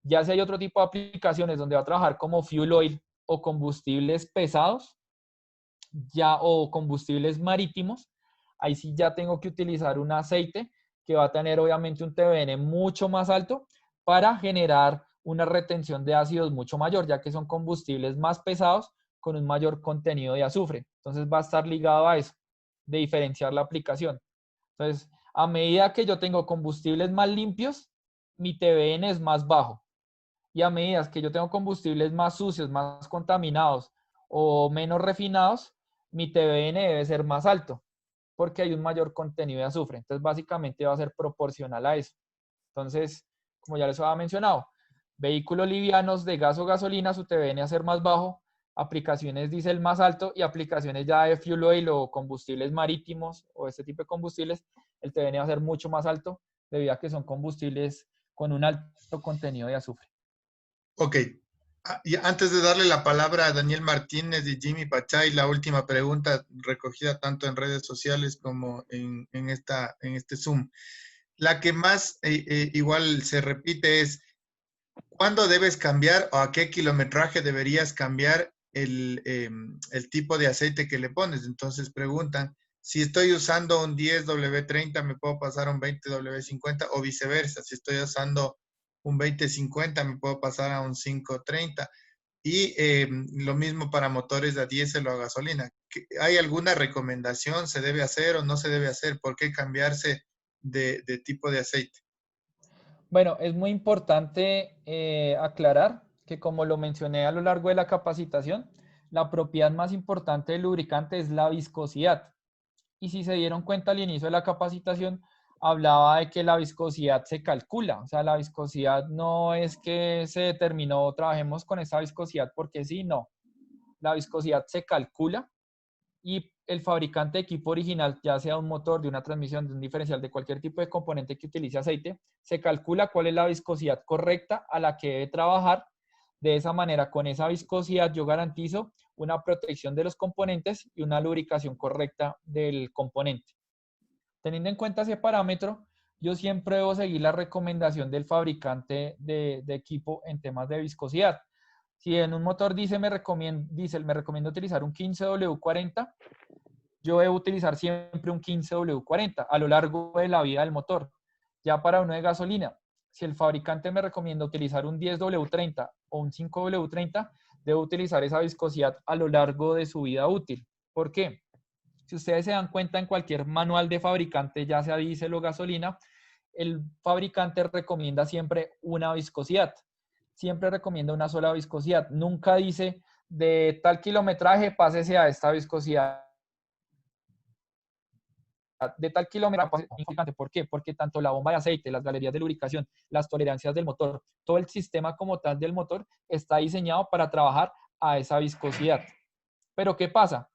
Ya si hay otro tipo de aplicaciones donde va a trabajar como fuel oil o combustibles pesados, ya, o combustibles marítimos, ahí sí ya tengo que utilizar un aceite que va a tener obviamente un TBN mucho más alto para generar una retención de ácidos mucho mayor, ya que son combustibles más pesados con un mayor contenido de azufre. Entonces va a estar ligado a eso, de diferenciar la aplicación. Entonces, a medida que yo tengo combustibles más limpios, mi TBN es más bajo. Y a medida que yo tengo combustibles más sucios, más contaminados o menos refinados, mi TBN debe ser más alto porque hay un mayor contenido de azufre. Entonces, básicamente va a ser proporcional a eso. Entonces, como ya les había mencionado, vehículos livianos de gas o gasolina, su TBN va a ser más bajo, aplicaciones diésel más alto y aplicaciones ya de fuel oil o combustibles marítimos o este tipo de combustibles, el TBN va a ser mucho más alto debido a que son combustibles con un alto contenido de azufre. Ok. Y antes de darle la palabra a Daniel Martínez y Jimmy Pachay, la última pregunta recogida tanto en redes sociales como en este Zoom. La que más igual se repite es, ¿cuándo debes cambiar o a qué kilometraje deberías cambiar el tipo de aceite que le pones? Entonces preguntan, si estoy usando un 10W30, ¿me puedo pasar a un 20W50 o viceversa? Si estoy usando un 2050, ¿me puedo pasar a un 530? Y lo mismo para motores de diésel o a gasolina. ¿Hay alguna recomendación? ¿Se debe hacer o no se debe hacer? ¿Por qué cambiarse de tipo de aceite? Bueno, es muy importante aclarar que, como lo mencioné a lo largo de la capacitación, la propiedad más importante del lubricante es la viscosidad. Y si se dieron cuenta al inicio de la capacitación, hablaba de que la viscosidad se calcula. O sea, la viscosidad no es que se determinó, trabajemos con esa viscosidad porque sí, no. la viscosidad se calcula y el fabricante de equipo original, ya sea un motor, de una transmisión, de un diferencial, de cualquier tipo de componente que utilice aceite, se calcula cuál es la viscosidad correcta a la que debe trabajar. De esa manera, con esa viscosidad, yo garantizo una protección de los componentes y una lubricación correcta del componente. Teniendo en cuenta ese parámetro, yo siempre debo seguir la recomendación del fabricante de equipo en temas de viscosidad. Si en un motor diésel me recomienda utilizar un 15W40, yo debo utilizar siempre un 15W40 a lo largo de la vida del motor. Ya para uno de gasolina, si el fabricante me recomienda utilizar un 10W30 o un 5W30, debo utilizar esa viscosidad a lo largo de su vida útil. ¿Por qué? Si ustedes se dan cuenta, en cualquier manual de fabricante, ya sea diésel o gasolina, el fabricante recomienda siempre una viscosidad. Siempre recomienda una sola viscosidad. Nunca dice de tal kilometraje pásese a esta viscosidad. De tal kilometraje. ¿Por qué? Porque tanto la bomba de aceite, las galerías de lubricación, las tolerancias del motor, todo el sistema como tal del motor está diseñado para trabajar a esa viscosidad. Pero ¿qué pasa?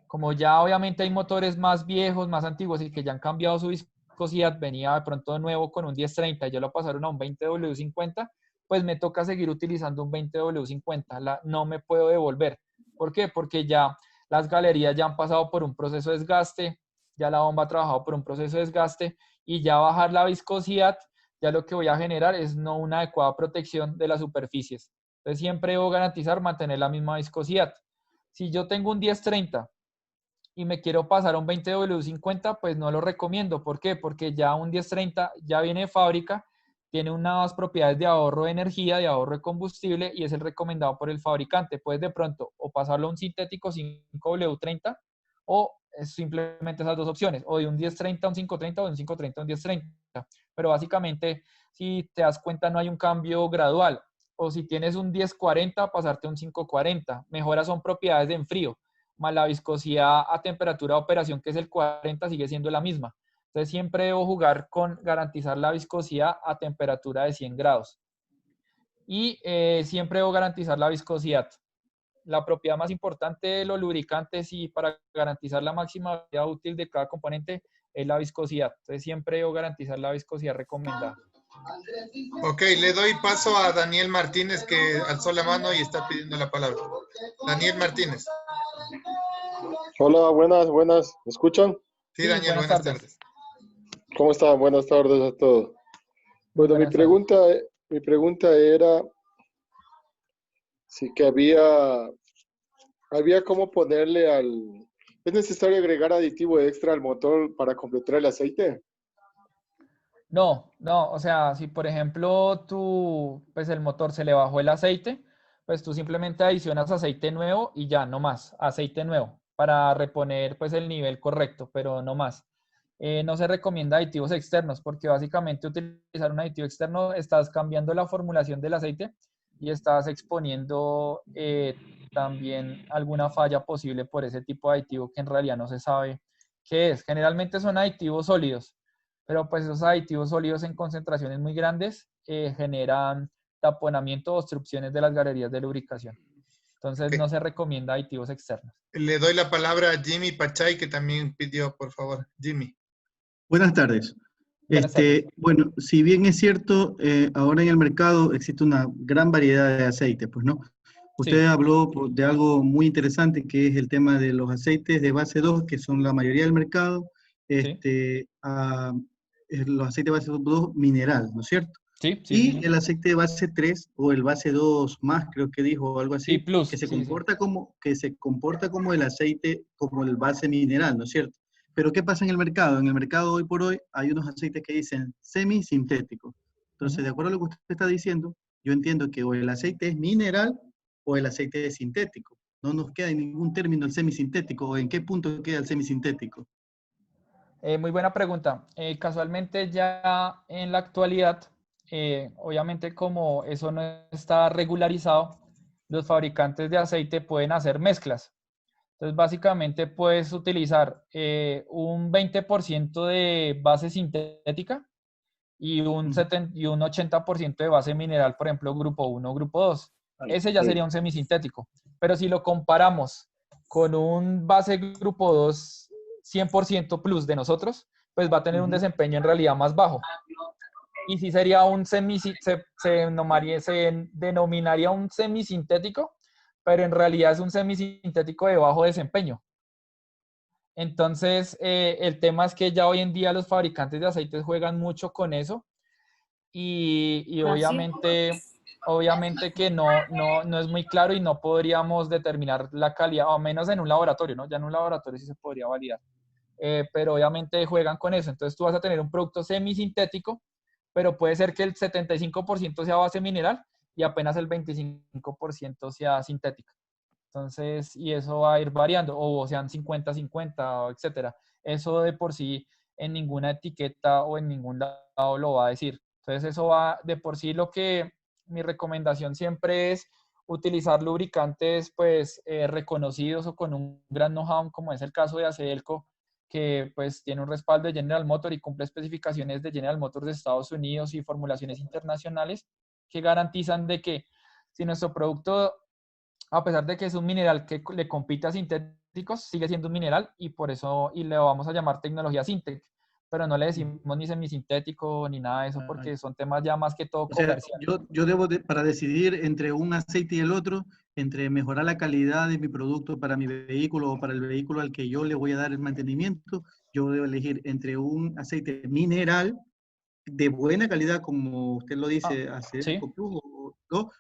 Como ya obviamente hay motores más viejos, más antiguos y que ya han cambiado su viscosidad, venía de pronto de nuevo con un 1030 y ya lo pasaron a un 20W50, pues me toca seguir utilizando un 20W50. No me puedo devolver. ¿Por qué? Porque ya las galerías ya han pasado por un proceso de desgaste, ya la bomba ha trabajado por un proceso de desgaste y ya bajar la viscosidad, ya lo que voy a generar es no una adecuada protección de las superficies. Entonces siempre debo garantizar mantener la misma viscosidad. Si yo tengo un 1030 y me quiero pasar a un 20W50, pues no lo recomiendo. ¿Por qué? Porque ya un 1030 ya viene de fábrica, tiene unas propiedades de ahorro de energía, de ahorro de combustible y es el recomendado por el fabricante. Puedes de pronto o pasarlo a un sintético 5W30 o simplemente esas dos opciones, o de un 1030 a un 530 o de un 530 a un 1030. Pero básicamente, si te das cuenta, no hay un cambio gradual. O si tienes un 1040, pasarte a un 540. Mejoras son propiedades de enfrío, más la viscosidad a temperatura de operación, que es el 40, sigue siendo la misma. Entonces siempre debo jugar con garantizar la viscosidad a temperatura de 100 grados. Y siempre debo garantizar la viscosidad. La propiedad más importante de los lubricantes y para garantizar la máxima vida útil de cada componente es la viscosidad. Entonces siempre debo garantizar la viscosidad recomendada. Ok, le doy paso a Daniel Martínez, que alzó la mano y está pidiendo la palabra. Daniel Martínez. Hola, buenas. ¿Me escuchan? Sí, Daniel, buenas tardes. ¿Cómo están? Buenas tardes a todos. Bueno, mi pregunta era si que había cómo ponerle ¿Es necesario agregar aditivo extra al motor para completar el aceite? No, o sea, si por ejemplo pues el motor se le bajó el aceite, pues tú simplemente adicionas aceite nuevo y ya, no más, aceite nuevo para reponer pues el nivel correcto, pero no más. No se recomienda aditivos externos porque básicamente utilizar un aditivo externo estás cambiando la formulación del aceite y estás exponiendo también alguna falla posible por ese tipo de aditivo que en realidad no se sabe qué es. Generalmente son aditivos sólidos, pero pues esos aditivos sólidos en concentraciones muy grandes generan taponamiento o obstrucciones de las galerías de lubricación. Entonces no se recomienda aditivos externos. Le doy la palabra a Jimmy Pachay, que también pidió, por favor. Jimmy. Buenas tardes. Buenas tardes. Bueno, si bien es cierto, ahora en el mercado existe una gran variedad de aceites, pues, ¿no? Usted habló de algo muy interesante, que es el tema de los aceites de base 2, que son la mayoría del mercado, los aceites de base 2 mineral, ¿no es cierto? Sí. El aceite de base 3 o el base 2 más, creo que dijo, o algo así, plus, que se comporta como el aceite, como el base mineral, ¿no es cierto? Pero ¿qué pasa en el mercado? En el mercado hoy por hoy hay unos aceites que dicen semisintéticos. Entonces, de acuerdo a lo que usted está diciendo, yo entiendo que o el aceite es mineral o el aceite es sintético. No nos queda en ningún término el semisintético, o en qué punto queda el semisintético. Muy buena pregunta. Casualmente ya en la actualidad, obviamente como eso no está regularizado, los fabricantes de aceite pueden hacer mezclas. Entonces básicamente puedes utilizar un 20% de base sintética y un 80% de base mineral, por ejemplo, grupo 1 o grupo 2. ese ya sería un semisintético. Pero si lo comparamos con un base grupo 2 100% plus de nosotros, pues va a tener un desempeño en realidad más bajo. Y si sería un se denominaría un semisintético, pero en realidad es un semisintético de bajo desempeño. Entonces, el tema es que ya hoy en día los fabricantes de aceites juegan mucho con eso y obviamente que no es muy claro y no podríamos determinar la calidad, o menos en un laboratorio, ¿no? Ya en un laboratorio sí se podría validar. Pero obviamente juegan con eso. Entonces tú vas a tener un producto semisintético, pero puede ser que el 75% sea base mineral y apenas el 25% sea sintética. Entonces, y eso va a ir variando, o sean 50-50, etcétera. Eso de por sí en ninguna etiqueta o en ningún lado lo va a decir. Entonces, eso va de por sí. Mi recomendación siempre es utilizar lubricantes pues reconocidos o con un gran know-how, como es el caso de Acedelco, que pues tiene un respaldo de General Motors y cumple especificaciones de General Motors de Estados Unidos y formulaciones internacionales que garantizan de que si nuestro producto, a pesar de que es un mineral que le compite a sintéticos, sigue siendo un mineral y por eso y le vamos a llamar tecnología Sintec, pero no le decimos ni semisintético ni nada de eso porque son temas ya más que todo O sea, comerciales. yo debo, para decidir entre un aceite y el otro, entre mejorar la calidad de mi producto para mi vehículo o para el vehículo al que yo le voy a dar el mantenimiento, yo debo elegir entre un aceite mineral de buena calidad, como usted lo dice, Sí, Acedelco Plus,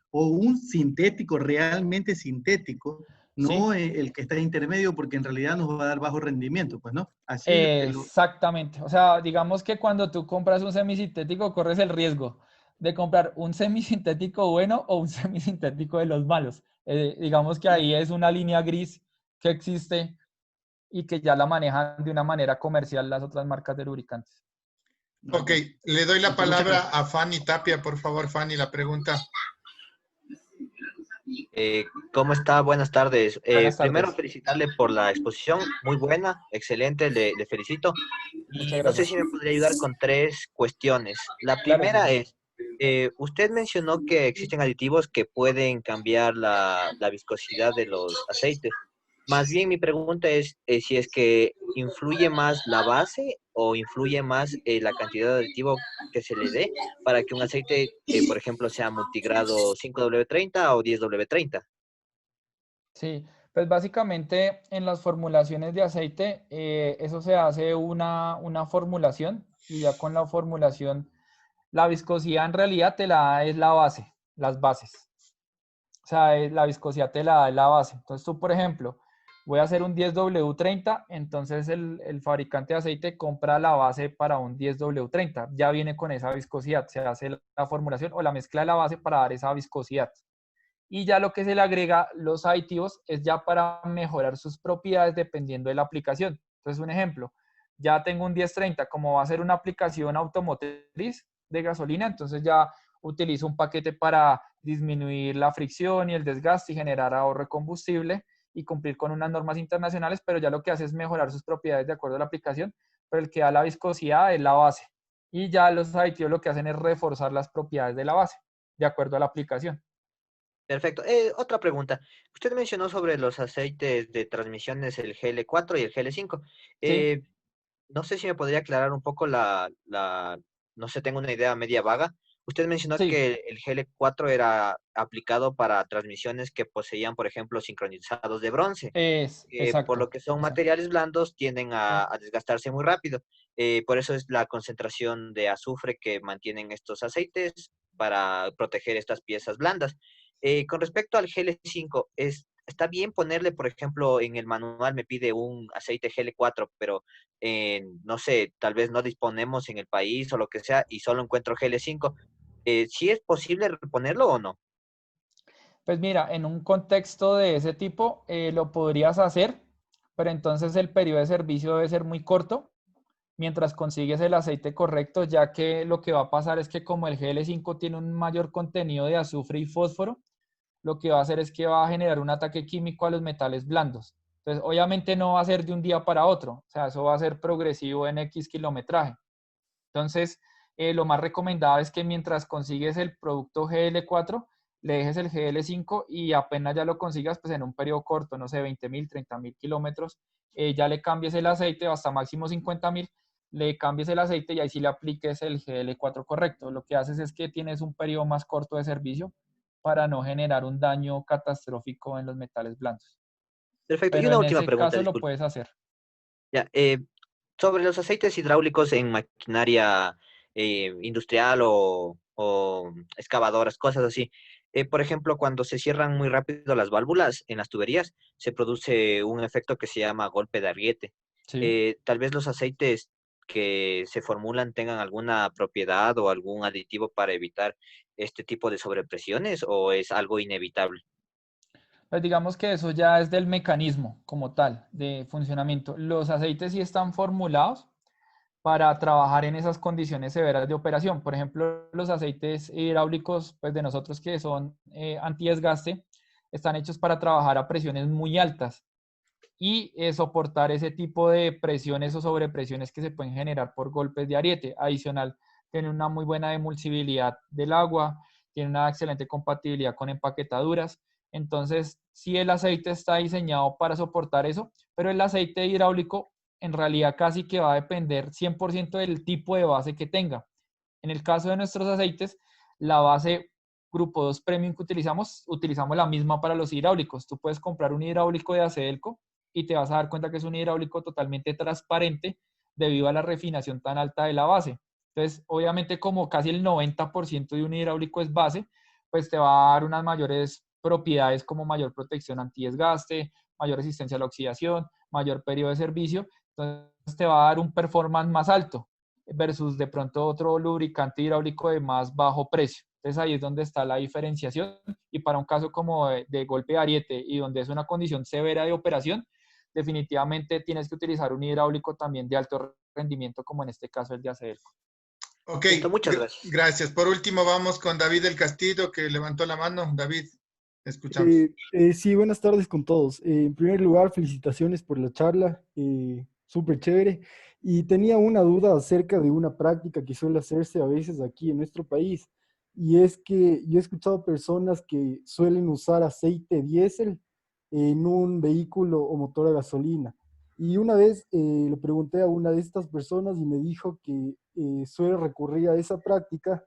o un sintético, realmente sintético, sí. no el que está intermedio, porque en realidad nos va a dar bajo rendimiento, pues, ¿no? Así Exactamente. O sea, digamos que cuando tú compras un semisintético, corres el riesgo de comprar un semisintético bueno o un semisintético de los malos. Digamos que ahí es una línea gris que existe y que ya la manejan de una manera comercial las otras marcas de lubricantes. Ok, le doy la palabra a Fanny Tapia, por favor, Fanny, la pregunta. ¿Cómo está? Buenas tardes. Buenas Primero, tardes. felicitarle por la exposición, muy buena, excelente, le felicito. Muchas Y no sé gracias. si me podría ayudar con tres cuestiones. La Claro, sí, primera señor. es, usted mencionó que existen aditivos que pueden cambiar la viscosidad de los aceites. Más bien mi pregunta es si es que influye más la base o influye más la cantidad de aditivo que se le dé para que un aceite, por ejemplo, sea multigrado 5W30 o 10W30. Sí, pues básicamente en las formulaciones de aceite, eso se hace una formulación y ya con la formulación, la viscosidad en realidad te la da es la base, las bases. O sea, la viscosidad te la da es la base. Entonces tú, por ejemplo, voy a hacer un 10W30, entonces el fabricante de aceite compra la base para un 10W30. Ya viene con esa viscosidad, se hace la formulación o la mezcla de la base para dar esa viscosidad. Y ya lo que se le agrega los aditivos es ya para mejorar sus propiedades dependiendo de la aplicación. Entonces, un ejemplo, ya tengo un 1030, como va a ser una aplicación automotriz de gasolina, entonces ya utilizo un paquete para disminuir la fricción y el desgaste y generar ahorro de combustible y cumplir con unas normas internacionales, pero ya lo que hace es mejorar sus propiedades de acuerdo a la aplicación, pero el que da la viscosidad es la base. Y ya los aditivos lo que hacen es reforzar las propiedades de la base de acuerdo a la aplicación. Perfecto. Otra pregunta. Usted mencionó sobre los aceites de transmisiones, el GL4 y el GL5. Sí, No sé si me podría aclarar un poco no sé, tengo una idea media vaga. Usted mencionó sí, que el GL4 era aplicado para transmisiones que poseían, por ejemplo, sincronizados de bronce, es que por lo exacto, que son exacto. materiales blandos tienden Sí. a desgastarse muy rápido. Por eso es la concentración de azufre que mantienen estos aceites para proteger estas piezas blandas. Con respecto al GL5, está bien ponerle, por ejemplo, en el manual me pide un aceite GL4, pero no sé, tal vez no disponemos en el país o lo que sea y solo encuentro GL5. ¿Sí es posible reponerlo o no? Pues mira, en un contexto de ese tipo lo podrías hacer, pero entonces el periodo de servicio debe ser muy corto mientras consigues el aceite correcto, ya que lo que va a pasar es que como el GL5 tiene un mayor contenido de azufre y fósforo, lo que va a hacer es que va a generar un ataque químico a los metales blandos. Entonces, obviamente no va a ser de un día para otro, o sea, eso va a ser progresivo en X kilometraje. Entonces, lo más recomendado es que mientras consigues el producto GL4, le dejes el GL5 y apenas ya lo consigas, pues en un periodo corto, no sé, 20.000, 30.000 kilómetros, ya le cambies el aceite hasta máximo 50.000, le cambies el aceite y ahí sí le apliques el GL4 correcto. Lo que haces es que tienes un periodo más corto de servicio para no generar un daño catastrófico en los metales blandos. Perfecto. Y Pero una en última ese pregunta, caso lo disculpe. puedes hacer. Ya, sobre los aceites hidráulicos en maquinaria industrial o excavadoras, cosas así. Por ejemplo, cuando se cierran muy rápido las válvulas en las tuberías, se produce un efecto que se llama golpe de ariete. Sí. Tal vez los aceites que se formulan tengan alguna propiedad o algún aditivo para evitar este tipo de sobrepresiones, o es algo inevitable. Pues digamos que eso ya es del mecanismo como tal de funcionamiento. Los aceites sí están formulados para trabajar en esas condiciones severas de operación. Por ejemplo, los aceites hidráulicos, pues de nosotros que son antidesgaste, están hechos para trabajar a presiones muy altas y soportar ese tipo de presiones o sobrepresiones que se pueden generar por golpes de ariete. Adicional, tiene una muy buena emulsibilidad del agua, tiene una excelente compatibilidad con empaquetaduras. Entonces, sí, el aceite está diseñado para soportar eso, pero el aceite hidráulico en realidad casi que va a depender 100% del tipo de base que tenga. En el caso de nuestros aceites, la base Grupo 2 Premium que utilizamos la misma para los hidráulicos. Tú puedes comprar un hidráulico de Acedelco y te vas a dar cuenta que es un hidráulico totalmente transparente debido a la refinación tan alta de la base. Entonces, obviamente, como casi el 90% de un hidráulico es base, pues te va a dar unas mayores propiedades como mayor protección antidesgaste, mayor resistencia a la oxidación, mayor periodo de servicio. Entonces, te va a dar un performance más alto versus de pronto otro lubricante hidráulico de más bajo precio. Entonces, ahí es donde está la diferenciación. Y para un caso como de golpe de ariete y donde es una condición severa de operación, definitivamente tienes que utilizar un hidráulico también de alto rendimiento, como en este caso el de Acedelco. Ok, Listo, muchas gracias. gracias. Por último, vamos con David del Castillo, que levantó la mano. David, escuchamos. Sí, buenas tardes con todos. En primer lugar, felicitaciones por la charla, súper chévere. Y tenía una duda acerca de una práctica que suele hacerse a veces aquí en nuestro país. Y es que yo he escuchado personas que suelen usar aceite diésel en un vehículo o motor a gasolina. Y una vez le pregunté a una de estas personas y me dijo que suele recurrir a esa práctica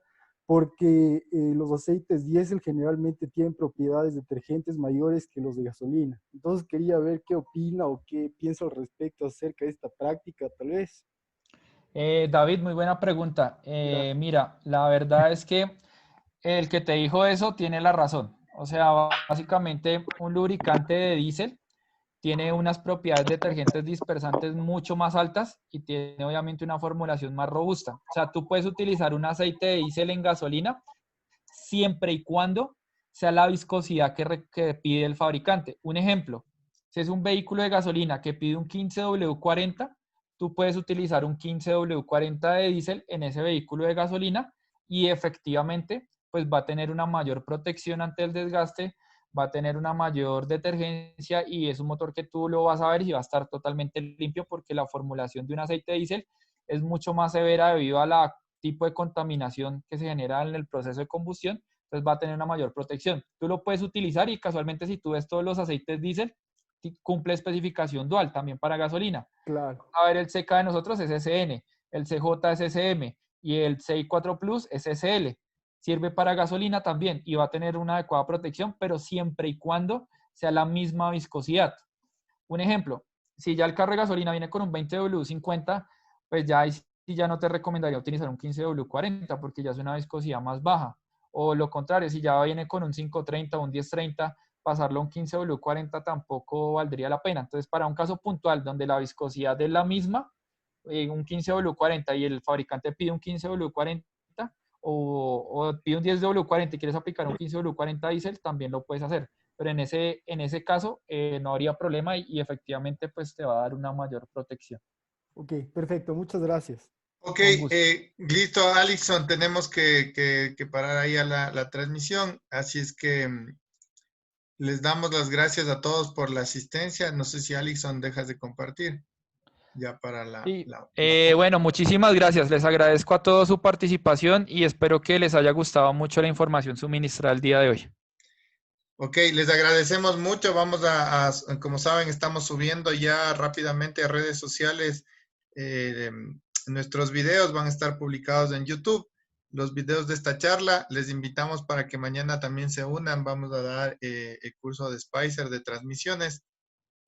porque los aceites diésel generalmente tienen propiedades detergentes mayores que los de gasolina. Entonces quería ver qué opina o qué piensa al respecto acerca de esta práctica, tal vez. David, muy buena pregunta. Gracias. Mira, la verdad es que el que te dijo eso tiene la razón. O sea, básicamente un lubricante de diésel tiene unas propiedades detergentes dispersantes mucho más altas y tiene obviamente una formulación más robusta. O sea, tú puedes utilizar un aceite de diésel en gasolina siempre y cuando sea la viscosidad que pide el fabricante. Un ejemplo, si es un vehículo de gasolina que pide un 15W40, tú puedes utilizar un 15W40 de diésel en ese vehículo de gasolina y efectivamente pues va a tener una mayor protección ante el desgaste, va a tener una mayor detergencia y es un motor que tú lo vas a ver y va a estar totalmente limpio porque la formulación de un aceite de diésel es mucho más severa debido a la tipo de contaminación que se genera en el proceso de combustión, entonces va a tener una mayor protección. Tú lo puedes utilizar y casualmente si tú ves todos los aceites diésel, cumple especificación dual también para gasolina. Claro. A ver, el CK de nosotros es SN, el CJ es SM y el CI4 Plus es SL. Sirve para gasolina también y va a tener una adecuada protección, pero siempre y cuando sea la misma viscosidad. Un ejemplo, si ya el carro de gasolina viene con un 20W50, pues ya, ya no te recomendaría utilizar un 15W40 porque ya es una viscosidad más baja. O lo contrario, si ya viene con un 530 o un 1030, pasarlo a un 15W40 tampoco valdría la pena. Entonces, para un caso puntual donde la viscosidad es la misma, un 15W40 y el fabricante pide un 15W40 o pide un 10W40 y quieres aplicar un 15W40 diésel, también lo puedes hacer. Pero en ese caso no habría problema y efectivamente pues te va a dar una mayor protección. Ok, perfecto, muchas gracias. Ok, Con gusto. listo, Alison, tenemos que parar ahí a la transmisión, así es que les damos las gracias a todos por la asistencia. No sé si Alison dejas de compartir ya para Sí. Bueno, muchísimas gracias. Les agradezco a todos su participación y espero que les haya gustado mucho la información suministrada el día de hoy. Ok, les agradecemos mucho. Vamos como saben, estamos subiendo ya rápidamente a redes sociales. eh, Nuestros videos van a estar publicados en YouTube. Los videos de esta charla, les invitamos para que mañana también se unan. Vamos a dar el curso de Spicer de transmisiones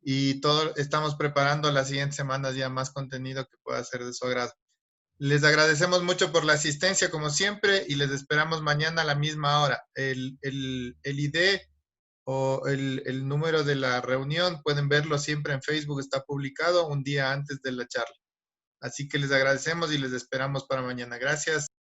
y estamos preparando las siguientes semanas ya más contenido que pueda ser de su agrado. Les agradecemos mucho por la asistencia, como siempre, y les esperamos mañana a la misma hora. El ID o el número de la reunión pueden verlo siempre en Facebook, está publicado un día antes de la charla. Así que les agradecemos y les esperamos para mañana. Gracias.